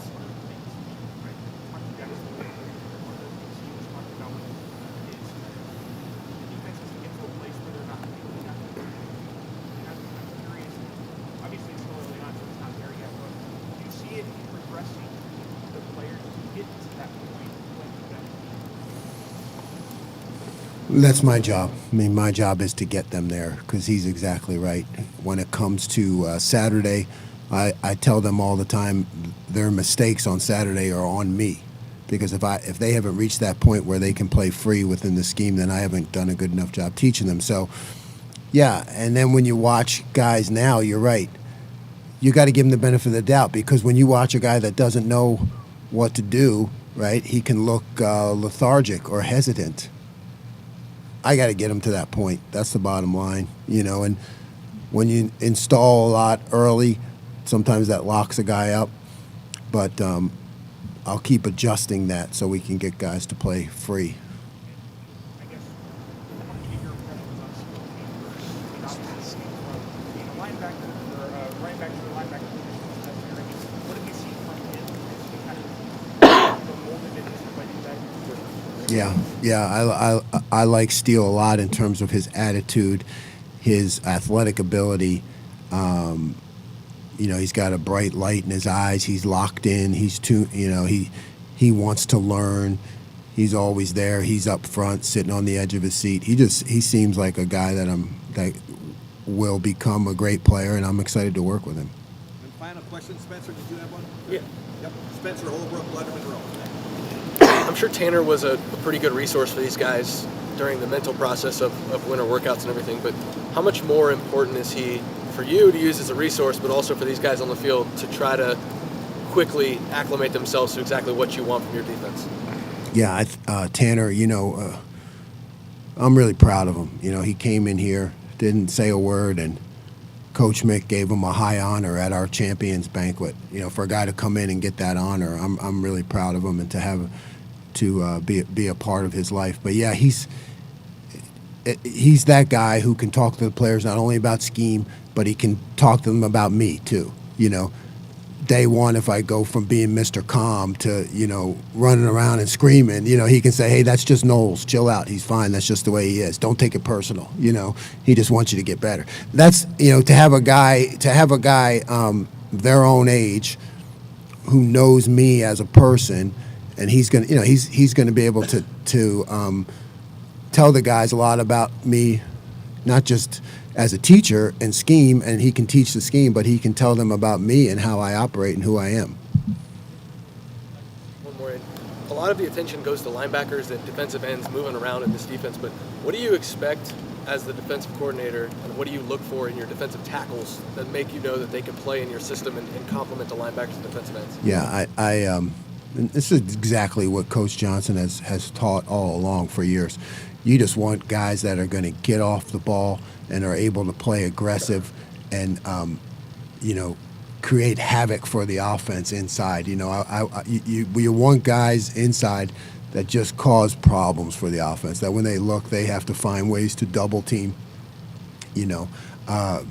That's my job. I mean, my job is to get them there because he's exactly right. When it comes to Saturday, I tell them all the time their mistakes on Saturday are on me, because if they haven't reached that point where they can play free within the scheme, then I haven't done a good enough job teaching them. So, yeah. And then when you watch guys now, you're right. You got to give him the benefit of the doubt, because when you watch a guy that doesn't know what to do, right, he can look lethargic or hesitant. I got to get him to that point. That's the bottom line, And when you install a lot early, sometimes that locks a guy up. But I'll keep adjusting that so we can get guys to play free. I guess I want to get your impressions on skill team versus obviously from being a linebacker or running back to the linebacker position. What have you seen from him? Has he kind of molded into somebody that Yeah. I like Steele a lot in terms of his attitude, his athletic ability. He's got a bright light in his eyes. He's locked in. He wants to learn. He's always there. He's up front, sitting on the edge of his seat. He seems like a guy that will become a great player, and I'm excited to work with him. And final question, Spencer, did you have one? Yeah. Yep. Spencer Holbrook, Lettermen Row. I'm sure Tanner was a pretty good resource for these guys during the mental process of winter workouts and everything, but how much more important is he for you to use as a resource, but also for these guys on the field to try to quickly acclimate themselves to exactly what you want from your defense? Yeah, Tanner, I'm really proud of him. He came in here, didn't say a word, and Coach Mick gave him a high honor at our champions banquet. For a guy to come in and get that honor, I'm really proud of him, and to be a part of his life. But yeah, he's that guy who can talk to the players not only about scheme, but he can talk to them about me too. Day one, if I go from being Mr. Calm to running around and screaming, he can say, "Hey, that's just Knowles. Chill out. He's fine. That's just the way he is. Don't take it personal. He just wants you to get better." That's to have a guy their own age who knows me as a person, and he's gonna he's gonna be able to tell the guys a lot about me, not just as a teacher and scheme, and he can teach the scheme, but he can tell them about me and how I operate and who I am. One more. A lot of the attention goes to linebackers and defensive ends moving around in this defense, but what do you expect as the defensive coordinator, and what do you look for in your defensive tackles that make you know that they can play in your system and complement the linebackers and defensive ends? Yeah, and this is exactly what Coach Johnson has taught all along for years. You just want guys that are going to get off the ball and are able to play aggressive and, create havoc for the offense inside. You want guys inside that just cause problems for the offense, that when they look, they have to find ways to double team,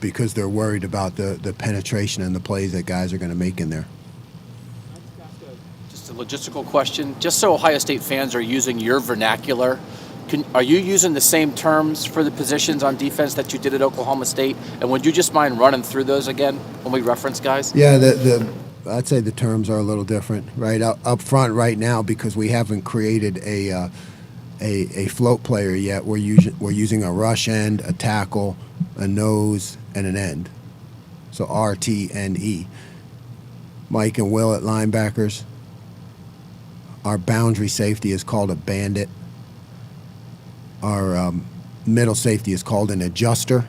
because they're worried about the penetration and the plays that guys are going to make in there. Just a logistical question. Just so Ohio State fans are using your vernacular, are you using the same terms for the positions on defense that you did at Oklahoma State? And would you just mind running through those again when we reference guys? Yeah, I'd say the terms are a little different, right? Up front right now, because we haven't created a float player yet. We're using a rush end, a tackle, a nose, and an end. So R, T, and E. Mike and Will at linebackers. Our boundary safety is called a bandit. Our middle safety is called an adjuster,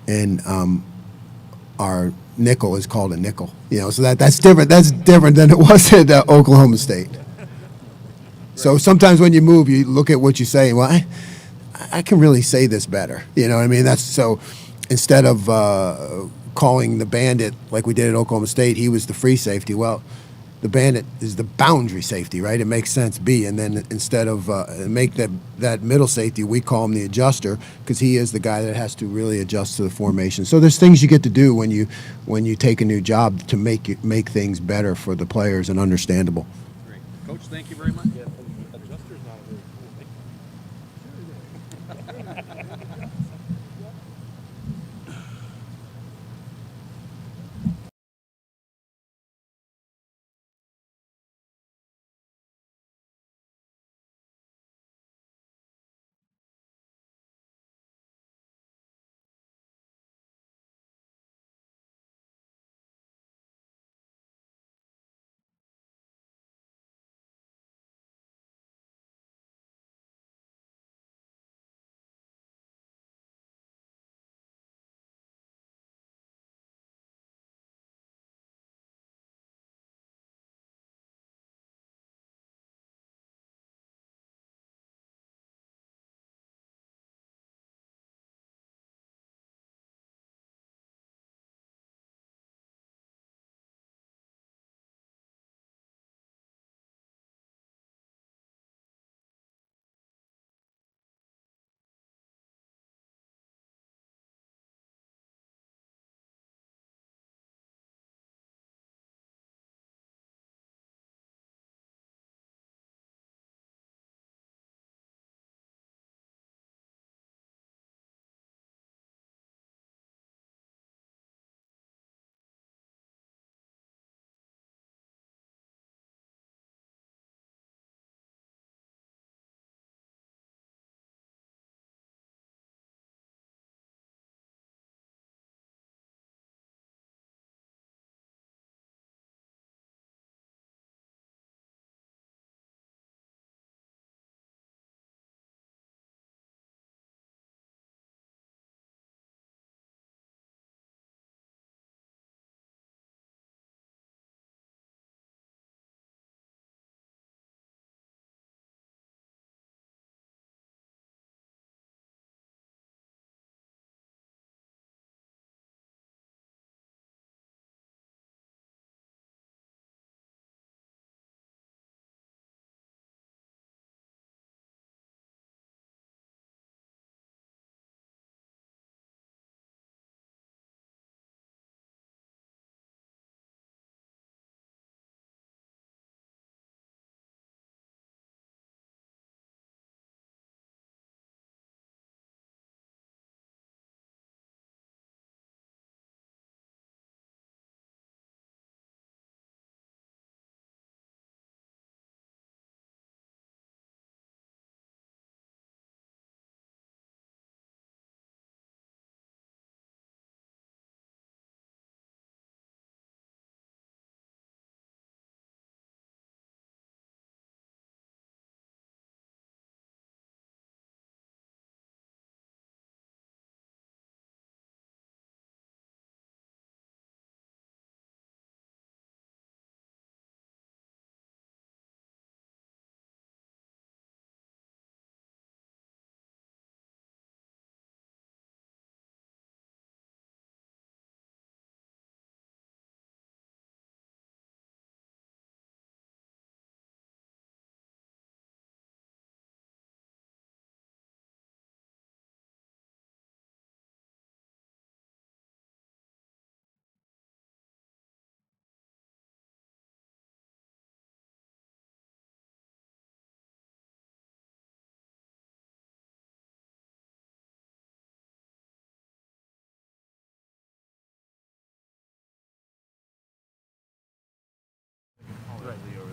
and our nickel is called a nickel. So that's different. That's different than it was at Oklahoma State. So sometimes when you move, you look at what you say. Well, I can really say this better. You know what I mean? That's so. Instead of calling the bandit like we did at Oklahoma State, he was the free safety. Well, the bandit is the boundary safety, right? It makes sense, B. And then instead of make that middle safety, we call him the adjuster, because he is the guy that has to really adjust to the formation. So there's things you get to do when you take a new job to make things better for the players and understandable. Great. Coach, thank you very much.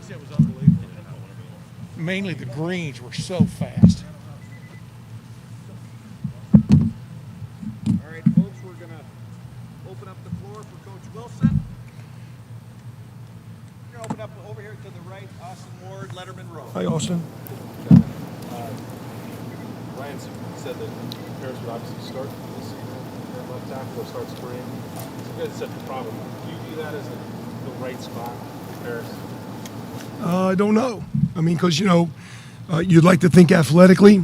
said was unbelievable. Mainly the greens were so fast. All right, folks, we're going to open up the floor for Coach Wilson. We're going to open up over here to the right, Austin Ward, Lettermen Row. Hi, Austin. Ryan said that Paris would obviously start this season at left tackle or start spring. So you guys said the problem. Do you view that as the right spot for Paris? I don't know. I mean, because you'd like to think athletically,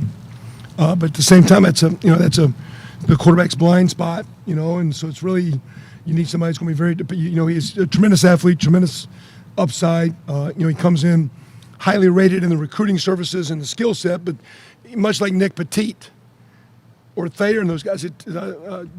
but at the same time, that's the quarterback's blind spot. And so it's really you need somebody who's going to be very. He's a tremendous athlete, tremendous upside. He comes in highly rated in the recruiting services and the skill set, but much like Nick Petit or Thayer and those guys,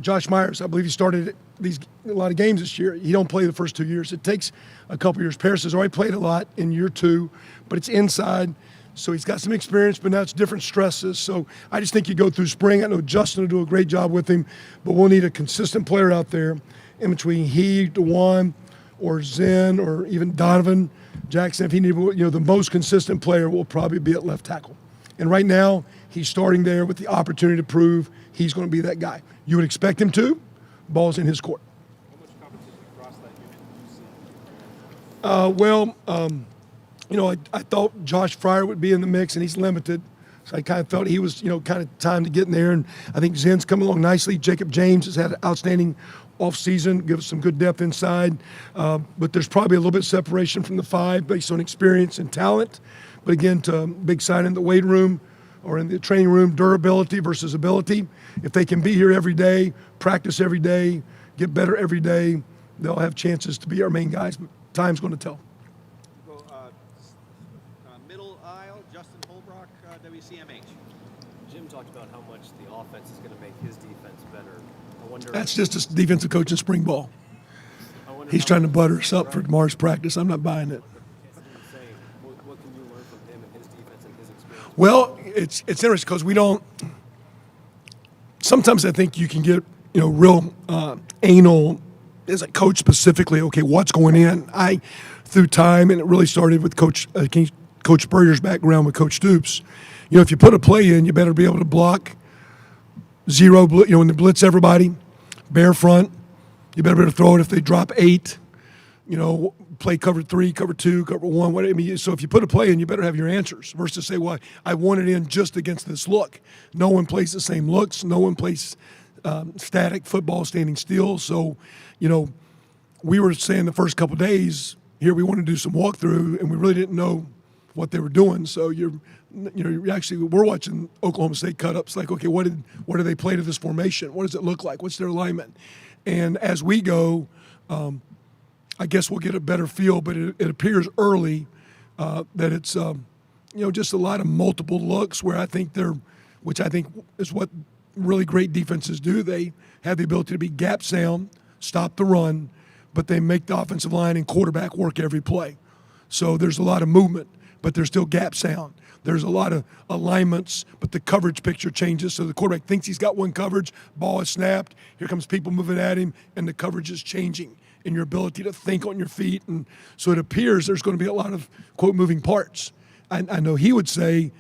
Josh Myers, I believe he started a lot of games this year. He don't play the first 2 years. It takes a couple years. Paris has already played a lot in year 2, but it's inside, so he's got some experience, but now it's different stresses. So I just think you go through spring. I know Justin will do a great job with him, but we'll need a consistent player out there in between he, DeJuan, or Zen, or even Donovan Jackson. If he needs, the most consistent player will probably be at left tackle. And right now, he's starting there with the opportunity to prove he's going to be that guy. You would expect him to. Ball's in his court. How much competition across that unit do you see? I thought Josh Fryer would be in the mix, and he's limited. So I kind of felt he was, kind of time to get in there. And I think Zen's coming along nicely. Jacob James has had an outstanding offseason, gives us some good depth inside. But there's probably a little bit of separation from the 5 based on experience and talent. But again, to big sign in the weight room or in the training room, durability versus ability. If they can be here every day, practice every day, get better every day, they'll have chances to be our main guys. But time's going to tell. Go, middle aisle, Justin Holbrook, WCMH. Jim talked about how much the offense is going to make his defense better. I wonder. That's just a defensive coach in spring ball. He's trying to butter us up for tomorrow's practice. I'm not buying it. What can you learn from him and his defense and his experience? Well, it's interesting because we don't. Sometimes I think you can get real anal as a coach specifically. Okay, what's going in? Through time, and it really started with Coach Spurrier's background with Coach Stoops. If you put a play in, you better be able to block zero. When they blitz everybody, bare front. You better be able to throw it if they drop 8. Play cover 3, cover 2, cover 1. What I mean, so if you put a play in, you better have your answers. Versus say, well, I want it in just against this look. No one plays the same looks. No one plays static football, standing still. So, we were saying the first couple of days here we wanted to do some walkthrough, and we really didn't know what they were doing. So we're watching Oklahoma State cut-ups. Like, okay, what do they play to this formation? What does it look like? What's their alignment? And as we go, I guess we'll get a better feel, but it appears early that it's, just a lot of multiple looks which I think is what really great defenses do. They have the ability to be gap sound, stop the run, but they make the offensive line and quarterback work every play. So there's a lot of movement, but there's still gap sound. There's a lot of alignments, but the coverage picture changes. So the quarterback thinks he's got one coverage, ball is snapped, here comes people moving at him, and the coverage is changing in your ability to think on your feet. And so it appears there's going to be a lot of, quote, moving parts. I know he would say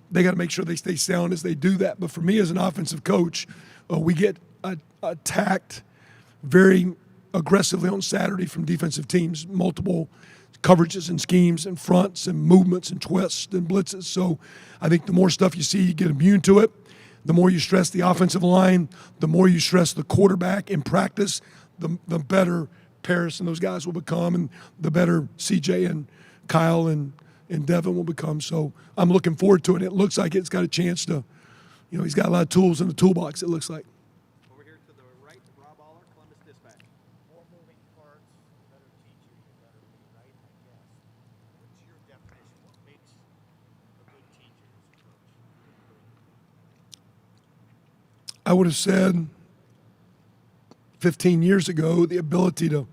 they got to make sure they stay sound as they do that. But for me as an offensive coach, we get attacked very aggressively on Saturday from defensive teams, multiple coverages and schemes and fronts and movements and twists and blitzes. So I think the more stuff you see, you get immune to it. The more you stress the offensive line, the more you stress the quarterback in practice, the better Paris and those guys will become, and the better CJ and Kyle and Devin will become. So I'm looking forward to it. It looks like it's got a chance to, he's got a lot of tools in the toolbox, it looks like. Over here to the right, Rob Aller, Columbus Dispatch. More moving parts, better teacher, you better be, right? I guess. What's your definition? What makes a good teacher as a coach? I would have said 15 years ago, the ability to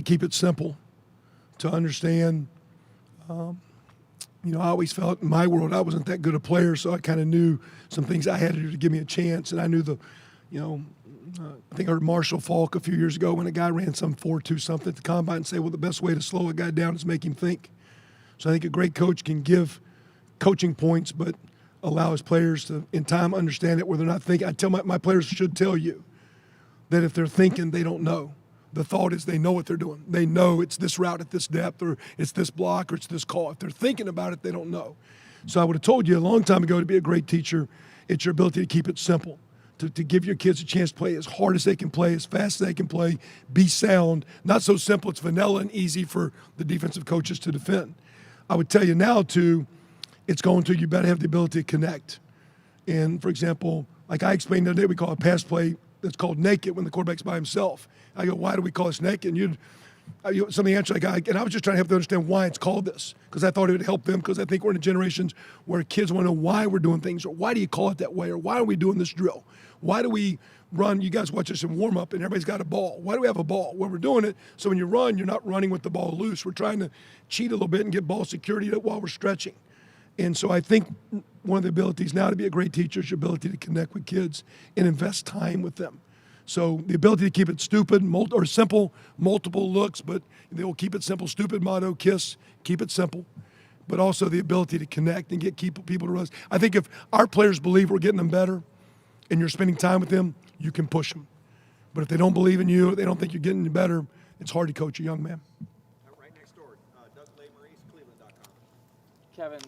keep it simple, to understand. I always felt in my world I wasn't that good a player, so I kind of knew some things I had to do to give me a chance. And I knew I think I heard Marshall Falk a few years ago when a guy ran some 4.2 something at the combine and say, well, the best way to slow a guy down is make him think. So I think a great coach can give coaching points, but allow his players to, in time, understand it where they're not thinking. I tell my players should tell you that if they're thinking, they don't know. The thought is they know what they're doing. They know it's this route at this depth, or it's this block, or it's this call. If they're thinking about it, they don't know. So I would have told you a long time ago, to be a great teacher, it's your ability to keep it simple, to give your kids a chance to play as hard as they can play, as fast as they can play, be sound. Not so simple it's vanilla and easy for the defensive coaches to defend. I would tell you now, too, it's going to, you better have the ability to connect. And, for example, like I explained the other day, we call a pass play that's called naked when the quarterback's by himself. I go, why do we call this naked? And somebody answered like, and I was just trying to help them understand why it's called this, because I thought it would help them, because I think we're in generations where kids want to know why we're doing things, or why do you call it that way, or why are we doing this drill? Why do we run? You guys watch us in warm-up, and everybody's got a ball. Why do we have a ball? Well, we're doing it so when you run, you're not running with the ball loose. We're trying to cheat a little bit and get ball security while we're stretching. And so I think one of the abilities now to be a great teacher is your ability to connect with kids and invest time with them. So the ability to keep it stupid or simple, multiple looks, but they will keep it simple. Stupid motto, KISS, keep it simple. But also the ability to connect and get people to run. I think if our players believe we're getting them better and you're spending time with them, you can push them. But if they don't believe in you, they don't think you're getting any better, it's hard to coach a young man. Right next door, Doug Maurice, Cleveland.com. Kevin,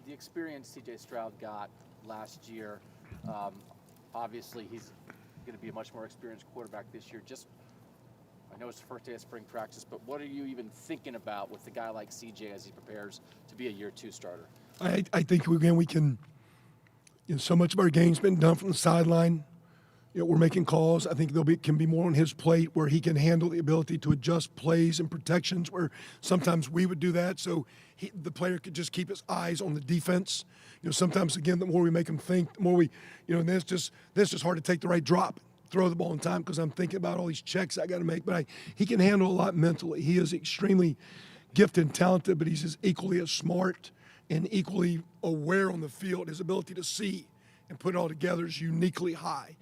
the experience C.J. Stroud got last year, obviously he's going to be a much more experienced quarterback this year. I know it's the first day of spring practice, but what are you even thinking about with a guy like C.J. as he prepares to be a year 2 starter? I think, again, we can, so much of our game's been done from the sideline. We're making calls. I think can be more on his plate where he can handle the ability to adjust plays and protections, where sometimes we would do that. So the player could just keep his eyes on the defense. Sometimes, again, the more we make him think, the more we, and it's just hard to take the right drop, throw the ball in time, because I'm thinking about all these checks I got to make. But he can handle a lot mentally. He is extremely gifted and talented, but he's equally as smart and equally aware on the field. His ability to see and put it all together is uniquely high.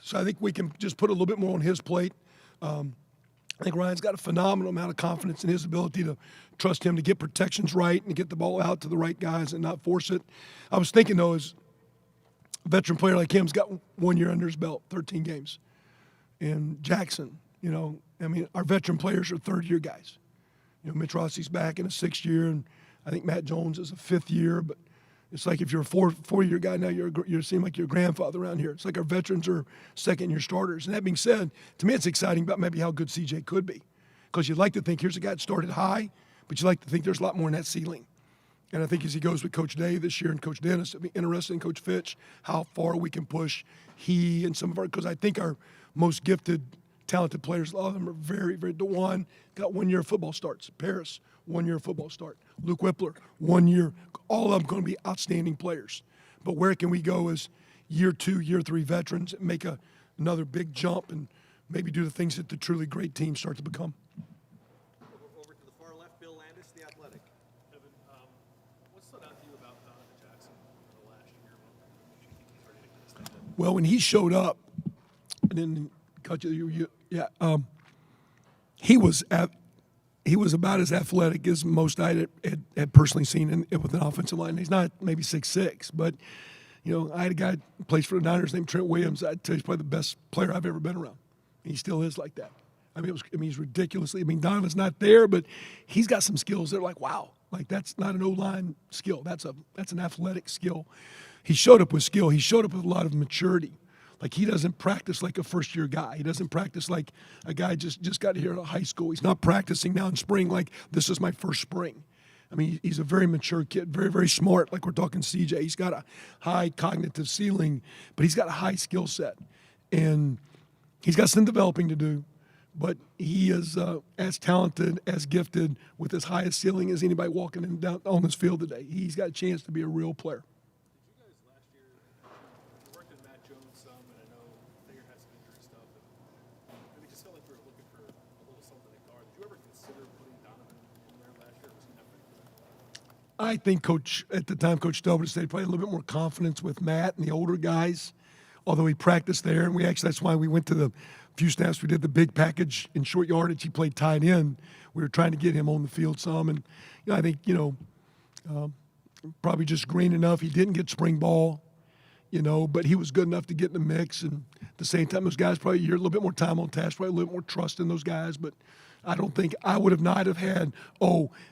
So I think we can just put a little bit more on his plate. I think Ryan's got a phenomenal amount of confidence in his ability to trust him to get protections right and get the ball out to the right guys and not force it. I was thinking, though, as a veteran player like him's got 1 year under his belt, 13 games. And Jackson, our veteran players are third-year guys. Mitch Rossi's back in a 6th year, and I think Matt Jones is a 5th year, but it's like if you're a four-year guy now, you seem like your grandfather around here. It's like our veterans are second-year starters. And that being said, to me it's exciting about maybe how good CJ could be, because you'd like to think here's a guy that started high, but you like to think there's a lot more in that ceiling. And I think as he goes with Coach Day this year and Coach Dennis, it'll be interesting, Coach Fitch, how far we can push he and some of because I think our most gifted, talented players, a lot of them are very, very. DeJuan got 1 year of football starts. Paris, 1 year of football start. Luke Whippler, 1 year. All of them going to be outstanding players. But where can we go as year 2, year 3 veterans and make another big jump and maybe do the things that the truly great teams start to become? Over to the far left, Bill Landis, The Athletic. Evan, what stood out to you about Donovan Jackson for the last year? What do you think he's ready to get this thing done? Well, when he showed up, and then he was about as athletic as most I had personally seen with an offensive line. He's not maybe 6'6", but I had a guy who plays for the Niners named Trent Williams. I'd tell you he's probably the best player I've ever been around. He still is like that. He's ridiculously. Donovan's not there, but he's got some skills that are like, wow, like that's not an O-line skill. That's an athletic skill. He showed up with skill. He showed up with a lot of maturity. Like he doesn't practice like a first-year guy. He doesn't practice like a guy just got here out of high school. He's not practicing now in spring like this is my first spring. He's a very mature kid, very, very smart, like we're talking CJ. He's got a high cognitive ceiling, but he's got a high skill set. And he's got some developing to do, but he is as talented, as gifted, with as high a ceiling as anybody walking down on this field today. He's got a chance to be a real player. I think Coach Stelbert said probably a little bit more confidence with Matt and the older guys, although he practiced there. And that's why we went to the few snaps we did the big package in short yardage, he played tight end. We were trying to get him on the field some, and I think probably just green enough. He didn't get spring ball, but he was good enough to get in the mix. And at the same time, those guys probably a little bit more time on task, probably a little more trust in those guys. But I don't think I would have not have had,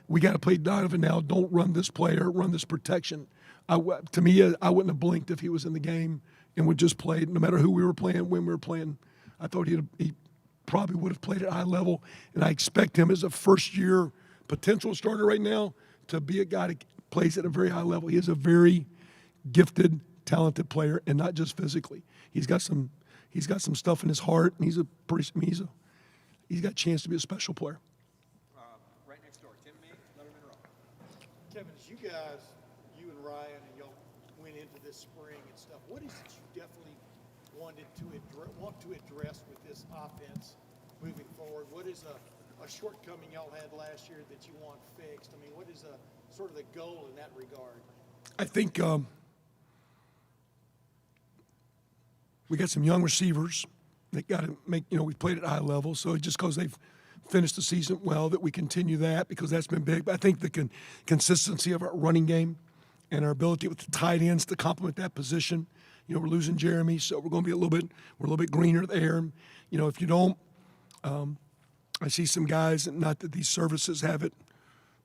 we got to play Donovan now. Don't run this player, run this protection. To me, I wouldn't have blinked if he was in the game and would just play, no matter who we were playing, when we were playing. I thought he probably would have played at a high level, and I expect him as a first-year potential starter right now to be a guy that plays at a very high level. He is a very gifted, talented player, and not just physically. He's got some stuff in his heart, and he's got a chance to be a special player. Right next door, Tim Mee, Lettermen Row. Kevin, as you and Ryan and y'all went into this spring and stuff, what is it you definitely want to address with this offense moving forward? What is a shortcoming y'all had last year that you want fixed? I mean, what is sort of the goal in that regard? I think we got some young receivers that got to make, we played at a high level, so just because they've finished the season well, that we continue that, because that's been big. But I think the consistency of our running game and our ability with the tight ends to complement that position. We're losing Jeremy, so we're going to be a little bit greener there. If you don't, I see some guys, not that these services have it,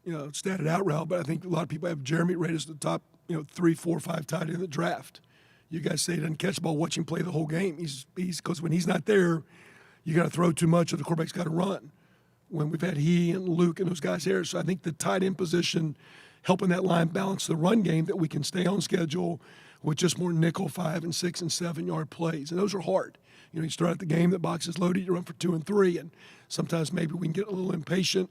statted out route, but I think a lot of people have Jeremy rated as the top, 3, 4, 5 tight end in the draft. You guys say he doesn't catch the ball, watch him play the whole game. He's because when he's not there, you got to throw too much or the quarterback's got to run. When we've had he and Luke and those guys there, so I think the tight end position, helping that line balance the run game, that we can stay on schedule with just more nickel 5 and 6 and 7 yard plays, and those are hard. You start out the game, the box is loaded, you run for 2 and 3, and sometimes maybe we can get a little impatient.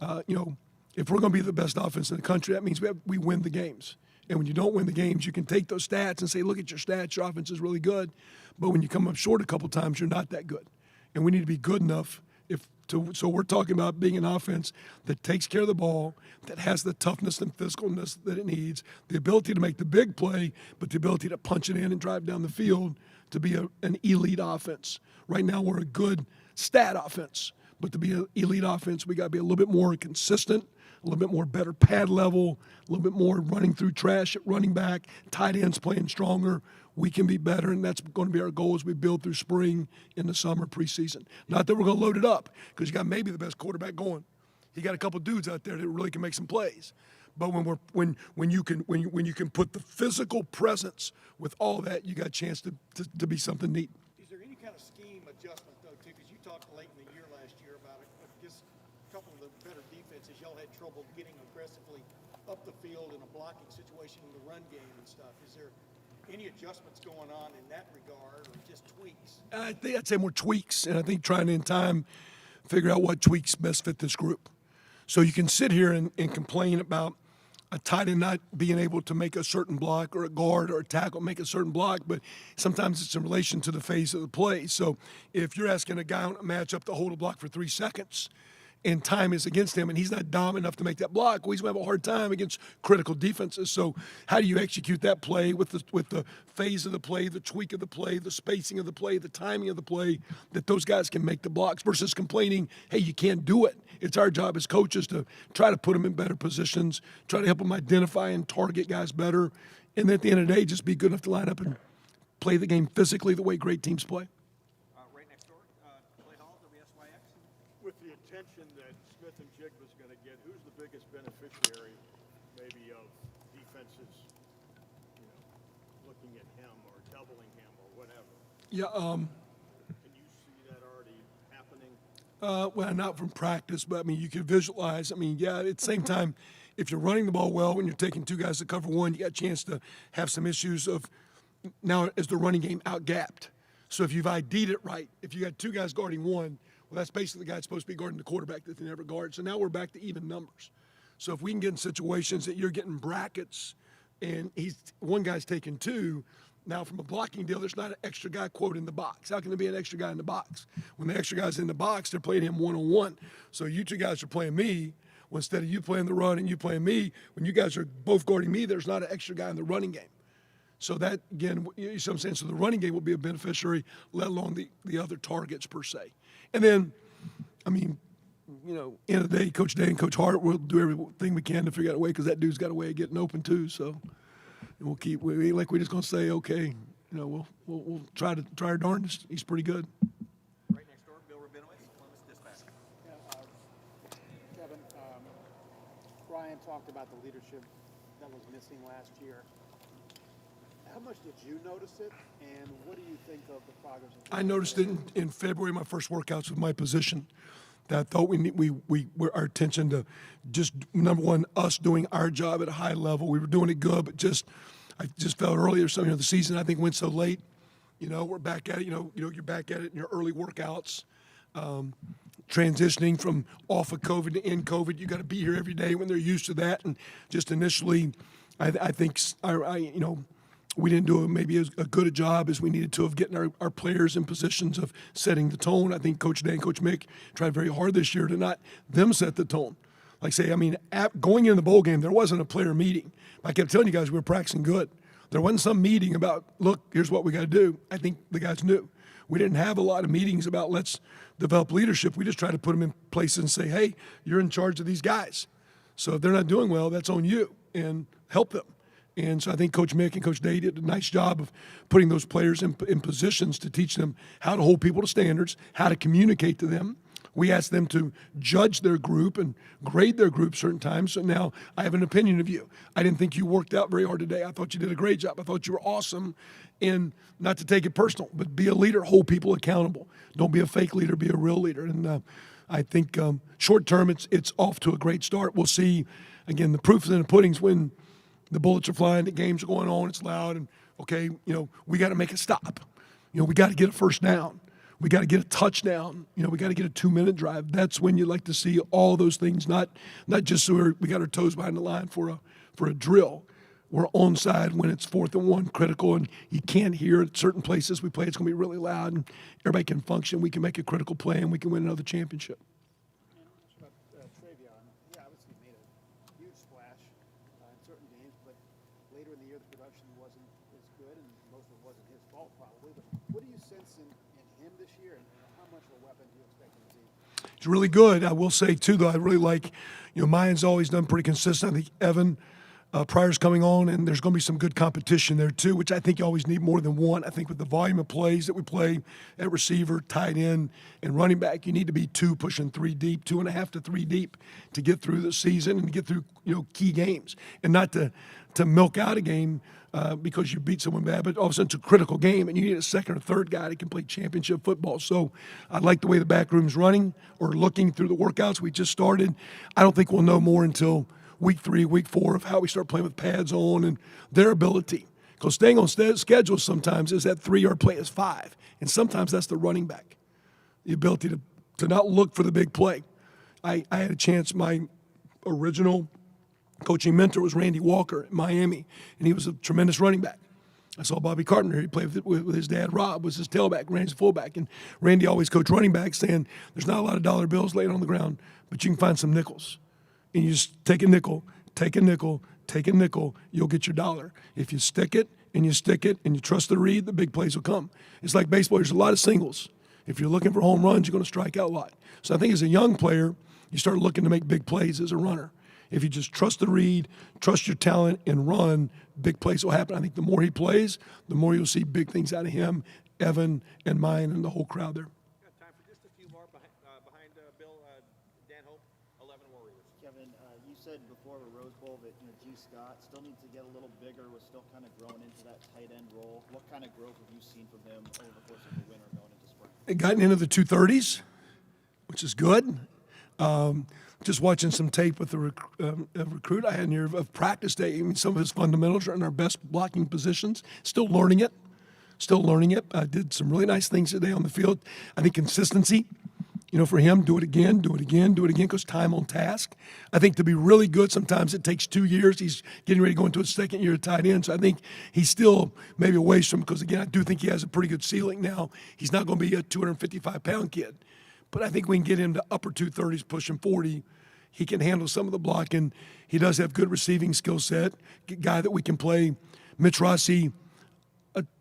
If we're going to be the best offense in the country, that means we win the games. And when you don't win the games, you can take those stats and say, look at your stats, your offense is really good. But when you come up short a couple times, you're not that good. And we need to be good enough so we're talking about being an offense that takes care of the ball, that has the toughness and physicalness that it needs, the ability to make the big play, but the ability to punch it in and drive down the field to be an elite offense. Right now we're a good stat offense, but to be an elite offense, we got to be a little bit more consistent, a little bit more better pad level, a little bit more running through trash at running back, tight ends playing stronger. We can be better, and that's going to be our goal as we build through spring, in the summer, preseason. Not that we're going to load it up, because you got maybe the best quarterback going. He got a couple dudes out there that really can make some plays. But when you can put the physical presence with all that, you got a chance to be something neat. Is there any kind of scheme adjustment, though, too? Because you talked late in the year last year about it. Just a couple of the better defenses, y'all had trouble getting aggressively up the field in a blocking situation in the run game and stuff. Is there any adjustments going on in that regard, or just tweaks? I think I'd say more tweaks, and I think trying to, in time, figure out what tweaks best fit this group. So you can sit here and complain about a tight end not being able to make a certain block, or a guard or a tackle make a certain block, but sometimes it's in relation to the phase of the play. So if you're asking a guy on a matchup to hold a block for 3 seconds, and time is against him, and he's not dominant enough to make that block, well, he's going to have a hard time against critical defenses. So how do you execute that play with the phase of the play, the tweak of the play, the spacing of the play, the timing of the play, that those guys can make the blocks, versus complaining, hey, you can't do it. It's our job as coaches to try to put them in better positions, try to help them identify and target guys better, and at the end of the day, just be good enough to line up and play the game physically the way great teams play. Right next door, Clay Hall, WSYX. With the attention that Smith and Jigba's going to get, who's the biggest beneficiary, maybe, of defenses, looking at him or doubling him or whatever? Yeah. Can you see that already happening? Well, not from practice, but I mean, you can visualize. I mean, yeah, at the same time, if you're running the ball well, when you're taking 2 guys to cover 1, you got a chance to have some issues of, now is the running game out-gapped. So if you've ID'd it right, if you got 2 guys guarding 1, well, that's basically the guy that's supposed to be guarding the quarterback that they never guard. So now we're back to even numbers. So if we can get in situations that you're getting brackets and one guy's taking 2, now from a blocking deal, there's not an extra guy, quote, in the box. How can there be an extra guy in the box? When the extra guy's in the box, they're playing him one-on-one. So you 2 guys are playing me. Well, instead of you playing the run and you playing me, when you guys are both guarding me, there's not an extra guy in the running game. So that, again, you see what I'm saying? So the running game will be a beneficiary, let alone the other targets per se. And then, I mean, end of the day, Coach Day and Coach Hart will do everything we can to figure out a way, because that dude's got a way of getting open too. So we'll keep, we ain't like we're just going to say, okay, we'll try our darndest. He's pretty good. Right next door, Bill Rabinowitz, Columbus Dispatch. Kevin, Ryan talked about the leadership that was missing last year. How much did you notice it, and what do you think of the progress? I noticed it in February, my first workouts with my position, that I thought our attention to just, number one, us doing our job at a high level. We were doing it good, but I just felt earlier, the season I think went so late. We're back at it. You're back at it in your early workouts, transitioning from off of COVID to in COVID. You got to be here every day when they're used to that, and just initially, I think we didn't do maybe as good a job as we needed to of getting our players in positions of setting the tone. I think Coach Day and Coach Mick tried very hard this year to not them set the tone. Going into the bowl game, there wasn't a player meeting. I kept telling you guys we were practicing good. There wasn't some meeting about, look, here's what we got to do. I think the guys knew. We didn't have a lot of meetings about let's develop leadership. We just tried to put them in places and say, hey, you're in charge of these guys. So if they're not doing well, that's on you, and help them. And so I think Coach Mick and Coach Day did a nice job of putting those players in positions to teach them how to hold people to standards, how to communicate to them. We asked them to judge their group and grade their group certain times. So now I have an opinion of you. I didn't think you worked out very hard today. I thought you did a great job. I thought you were awesome. And not to take it personal, but be a leader, hold people accountable. Don't be a fake leader, be a real leader. And I think short term, it's off to a great start. We'll see, again, the proof's in the pudding's when the bullets are flying, the games are going on, it's loud, and okay, we got to make a stop. We got to get a first down. We got to get a touchdown. We got to get a 2-minute drive. That's when you like to see all those things, not just so we got our toes behind the line for a drill. We're onside when it's 4th and 1, critical, and you can't hear at certain places we play. It's going to be really loud, and everybody can function. We can make a critical play, and we can win another championship. Later in the year, the production wasn't as good, and most of it wasn't his fault, probably. But what do you sense in him this year, and how much of a weapon do you expect him to be? He's really good. I will say, too, though, I really like, Mayan's always done pretty consistent. I think Evan Pryor's coming on, and there's going to be some good competition there, too, which I think you always need more than one. I think with the volume of plays that we play at receiver, tight end, and running back, you need to be 2 pushing 3 deep, 2.5 to 3 deep to get through the season and to get through, key games, and not to milk out a game because you beat someone bad, but all of a sudden it's a critical game, and you need a second or third guy that can play championship football. So I like the way the back room's running or looking through the workouts we just started. I don't think we'll know more until week 3, week 4 of how we start playing with pads on and their ability. Because staying on schedule sometimes is that 3-yard play is 5, and sometimes that's the running back. The ability to not look for the big play. I had a chance, my original coaching mentor was Randy Walker at Miami, and he was a tremendous running back. I saw Bobby Carpenter. He played with his dad, Rob, was his tailback, Randy's fullback. And Randy always coached running backs, saying there's not a lot of dollar bills laying on the ground, but you can find some nickels. And you just take a nickel, take a nickel, take a nickel, you'll get your dollar. If you stick it and you trust the read, the big plays will come. It's like baseball. There's a lot of singles. If you're looking for home runs, you're going to strike out a lot. So I think as a young player, you start looking to make big plays as a runner. If you just trust the read, trust your talent, and run, big plays will happen. I think the more he plays, the more you'll see big things out of him, Evan, and mine, and the whole crowd there. Got time for just a few more behind Bill, Dan Hope, 11 Warriors. Kevin, you said before the Rose Bowl that G. Scott still needs to get a little bigger, was still kind of growing into that tight end role. What kind of growth have you seen from him over the course of the winter going into spring? It gotten into the 230s, which is good. Just watching some tape with the recruit I had here of practice day. I mean, some of his fundamentals are in our best blocking positions. Still learning it. I did some really nice things today on the field. I think consistency, for him, do it again, because time on task. I think to be really good, sometimes it takes 2 years. He's getting ready to go into his second year at tight end, so I think he's still maybe a ways from, because again, I do think he has a pretty good ceiling now. He's not going to be a 255-pound kid. But I think we can get him to upper 230s, pushing 40. He can handle some of the blocking. He does have good receiving skill set. Guy that we can play. Mitch Rossi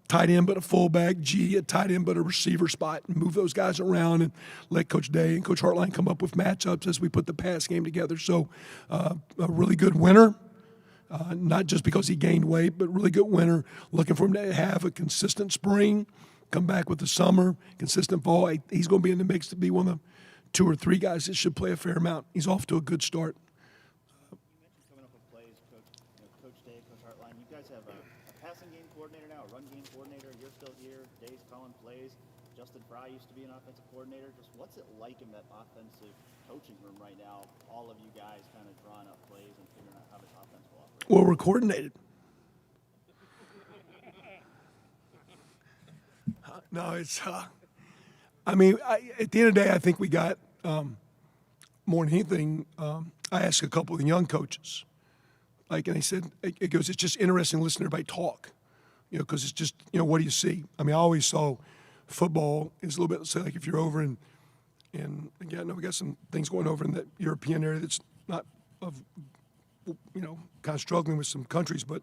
tight end but a fullback, G a tight end but a receiver spot, and move those guys around and let Coach Day and Coach Hartline come up with matchups as we put the pass game together. So a really good winner, not just because he gained weight, but really good winner. Looking for him to have a consistent spring, come back with the summer, consistent fall. He's going to be in the mix to be one of the 2 or 3 guys that should play a fair amount. He's off to a good start. Coming up with plays, Coach Day, Coach Hartline. You guys have a passing game coordinator now, a run game coordinator. You're still here. Day's calling plays. Justin Fry used to be an offensive coordinator. Just what's it like in that offensive coaching room right now? All of you guys kind of drawing up plays and figuring out how this offense will operate. Well, we're coordinated. No, it's. I mean, at the end of the day, I think we got more than anything. I asked a couple of the young coaches, and they said, it goes, it's just interesting listening to everybody talk, because it's just, what do you see? I mean, I always saw football is a little bit, say, like if you're over in again, we got some things going over in that European area that's not of, kind of struggling with some countries, but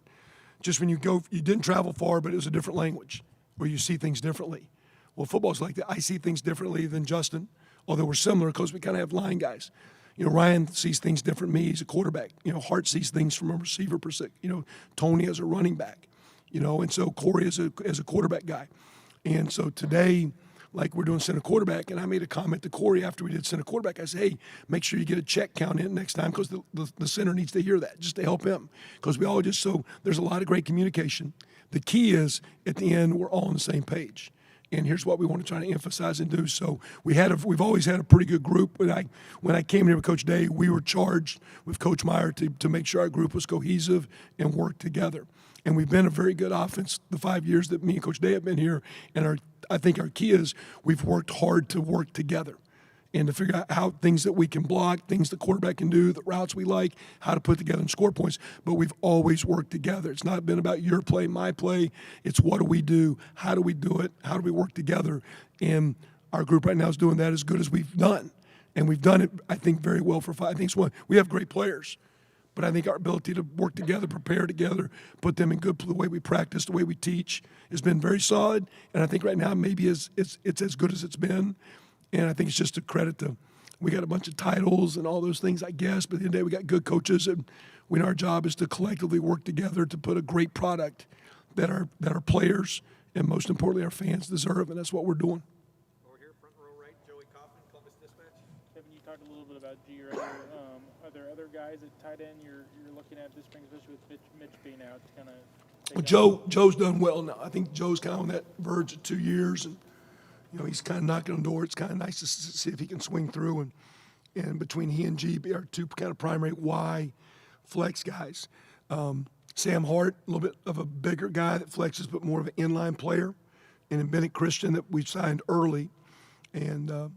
just when you go, you didn't travel far, but it was a different language where you see things differently. Well, football's like that. I see things differently than Justin, although we're similar because we kind of have line guys. Ryan sees things different than me. He's a quarterback. Hart sees things from a receiver perspective. Tony as a running back. And so Corey as a quarterback guy. And so today, like we're doing center quarterback, and I made a comment to Corey after we did center quarterback. I said, hey, make sure you get a check count in next time because the center needs to hear that just to help him. Because we all there's a lot of great communication. The key is at the end, we're all on the same page. And here's what we want to try to emphasize and do. So we've always had a pretty good group. When I came here with Coach Day, we were charged with Coach Meyer to make sure our group was cohesive and worked together. And we've been a very good offense the 5 years that me and Coach Day have been here. And I think our key is we've worked hard to work together and to figure out how things that we can block, things the quarterback can do, the routes we like, how to put together and score points. But we've always worked together. It's not been about your play, my play. It's what do we do? How do we do it? How do we work together? And our group right now is doing that as good as we've done. And we've done it, I think, very well for 5. I think we have great players. But I think our ability to work together, prepare together, put them in the way we practice, the way we teach, has been very solid. And I think right now maybe it's as good as it's been. And I think it's just a credit to, we got a bunch of titles and all those things, I guess. But at the end of the day, we got good coaches. And our job is to collectively work together to put a great product that our players and most importantly our fans deserve. And that's what we're doing. Over here, front row right, Joey Kaufman, Columbus Dispatch. Kevin, you talked a little bit about G earlier. Are there other guys at tight end you're looking at this spring, especially with Mitch being out, to kind of Joe's done well now. I think Joe's kind of on that verge of 2 years, and he's kind of knocking on the door. It's kind of nice to see if he can swing through, and between he and G be our 2 kind of primary Y flex guys. Sam Hart, a little bit of a bigger guy that flexes, but more of an inline player, and then Bennett Christian that we signed early, and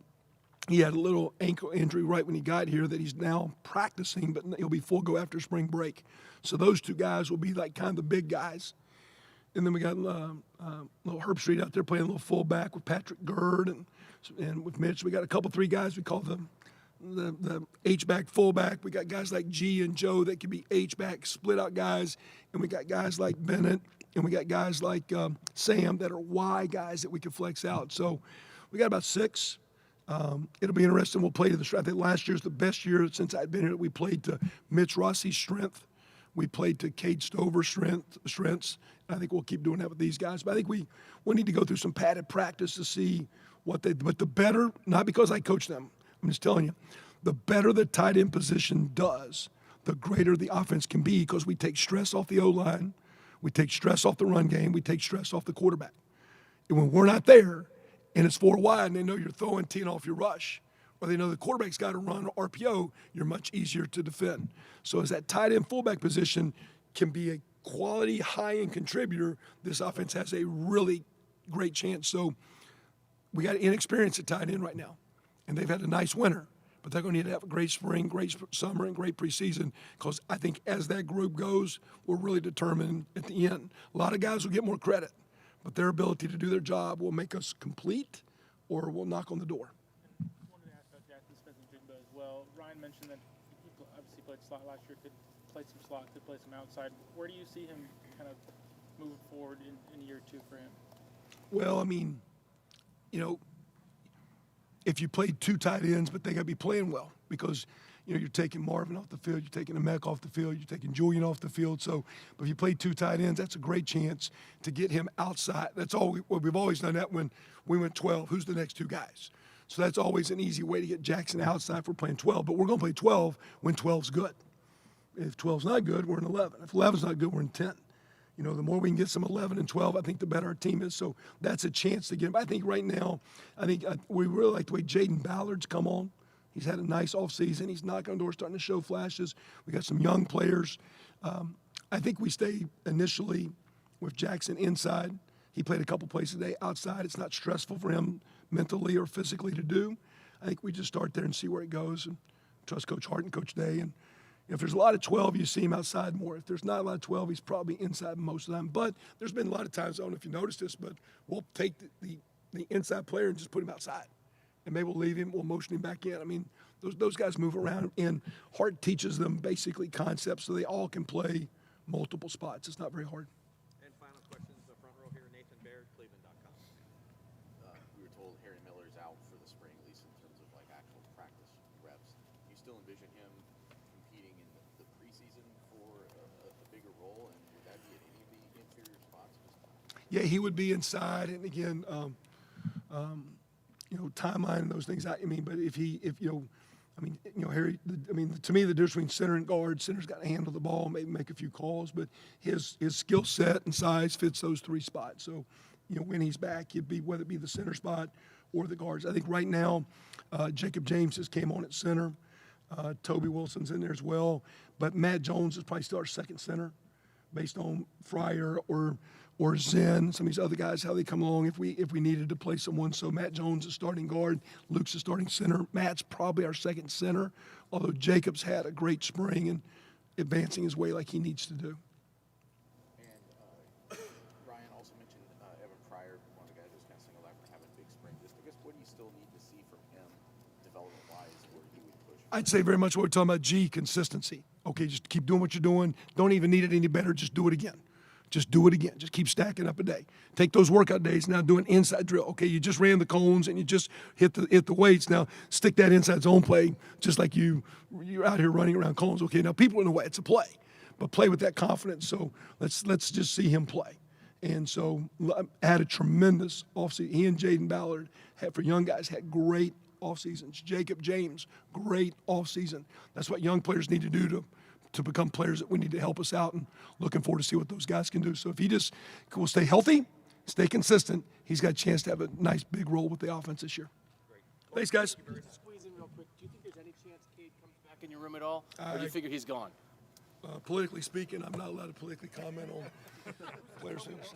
he had a little ankle injury right when he got here that he's now practicing, but he'll be full go after spring break. So those 2 guys will be like kind of the big guys. And then we got little Herb Street out there playing a little fullback with Patrick Gerd and with Mitch. We got a couple 3 guys we call the H-back fullback. We got guys like G and Joe that can be H-back split out guys. And we got guys like Bennett and we got guys like Sam that are Y guys that we can flex out. So we got about 6. It'll be interesting. We'll play to the strength. I think last year's the best year since I've been here. We played to Mitch Rossi's strength. We played to Cade Stover's strengths. I think we'll keep doing that with these guys. But I think we need to go through some padded practice to see but the better, not because I coach them, I'm just telling you, the better the tight end position does, the greater the offense can be because we take stress off the O-line, we take stress off the run game, we take stress off the quarterback. And when we're not there, and it's 4 wide, and they know you're throwing, teeing off your rush, or they know the quarterback's got to run RPO, you're much easier to defend. So as that tight end fullback position can be a quality high-end contributor, this offense has a really great chance. So we got inexperience at tight end right now, and they've had a nice winter, but they're going to need to have a great spring, great summer, and great preseason because I think as that group goes, we'll really determine at the end. A lot of guys will get more credit, but their ability to do their job will make us complete or we'll knock on the door. I wanted to ask about Jackson Smith and Jigba as well. Ryan mentioned that he obviously played slot last year, could play some slot, could play some outside. Where do you see him kind of moving forward in year 2 for him? Well, I mean, you know, if you played 2 tight ends, but they got to be playing well because, you know, you're taking Marvin off the field, you're taking Emek off the field, you're taking Julian off the field. So, but if you play 2 tight ends, that's a great chance to get him outside. That's all we've always done that when we went 12. Who's the next 2 guys? So that's always an easy way to get Jackson outside if we're playing 12. But we're going to play 12 when 12's good. If 12's not good, we're in 11. If 11's not good, we're in 10. You know, the more we can get some 11 and 12, I think the better our team is. So that's a chance to get him. I think right now, we really like the way Jaden Ballard's come on. He's had a nice offseason. He's knocking on doors, starting to show flashes. We got some young players. I think we stay initially with Jackson inside. He played a couple plays today outside. It's not stressful for him mentally or physically to do. I think we just start there and see where it goes and trust Coach Hart and Coach Day. And if there's a lot of 12, you see him outside more. If there's not a lot of 12, he's probably inside most of the time. But there's been a lot of times, I don't know if you noticed this, but we'll take the inside player and just put him outside. And maybe we'll leave him, we'll motion him back in. I mean, those guys move around, and Hart teaches them basically concepts so they all can play multiple spots. It's not very hard. And final questions, the front row here, Nathan Baird, Cleveland.com. We were told Harry Miller's out for the spring, at least in terms of like actual practice reps. Do you still envision him competing in the preseason for a bigger role, and would that be at any of the interior spots? Yeah, he would be inside, and again, you know, timeline and those things. I mean, but if Harry. To me, the difference between center and guard, center's got to handle the ball, maybe make a few calls, but his skill set and size fits those 3 spots. So, you know, when he's back, he'd be whether it be the center spot or the guards. I think right now, Jacob James just came on at center. Toby Wilson's in there as well, but Matt Jones is probably still our second center, based on Fryer or Zen, some of these other guys, how they come along if we needed to play someone. So Matt Jones is starting guard, Luke's the starting center. Matt's probably our second center, although Jacob's had a great spring and advancing his way like he needs to do. And Ryan also mentioned Evan Fryer, one of the guys who's kind of singled out for having a big spring. Just, I guess, what do you still need to see from him development-wise where he would push? I'd say very much what we're talking about, consistency. Okay, just keep doing what you're doing. Don't even need it any better. Just do it again. Just do it again. Just keep stacking up a day. Take those workout days, now do an inside drill. Okay, you just ran the cones and you just hit the weights. Now stick that inside zone play just like you're out here running around cones. Okay, now people are in the way. It's a play, but play with that confidence. So let's just see him play. And so had a tremendous offseason. He and Jaden Ballard, for young guys, had great off seasons. Jacob James, great off season. That's what young players need to do to become players that we need to help us out, and looking forward to see what those guys can do. So if he just will stay healthy, stay consistent, he's got a chance to have a nice big role with the offense this year. Great. Thanks, guys. Just to squeeze in real quick, do you think there's any chance Cade comes back in your room at all, or do you figure he's gone? Politically speaking, I'm not allowed to politically comment on players' things.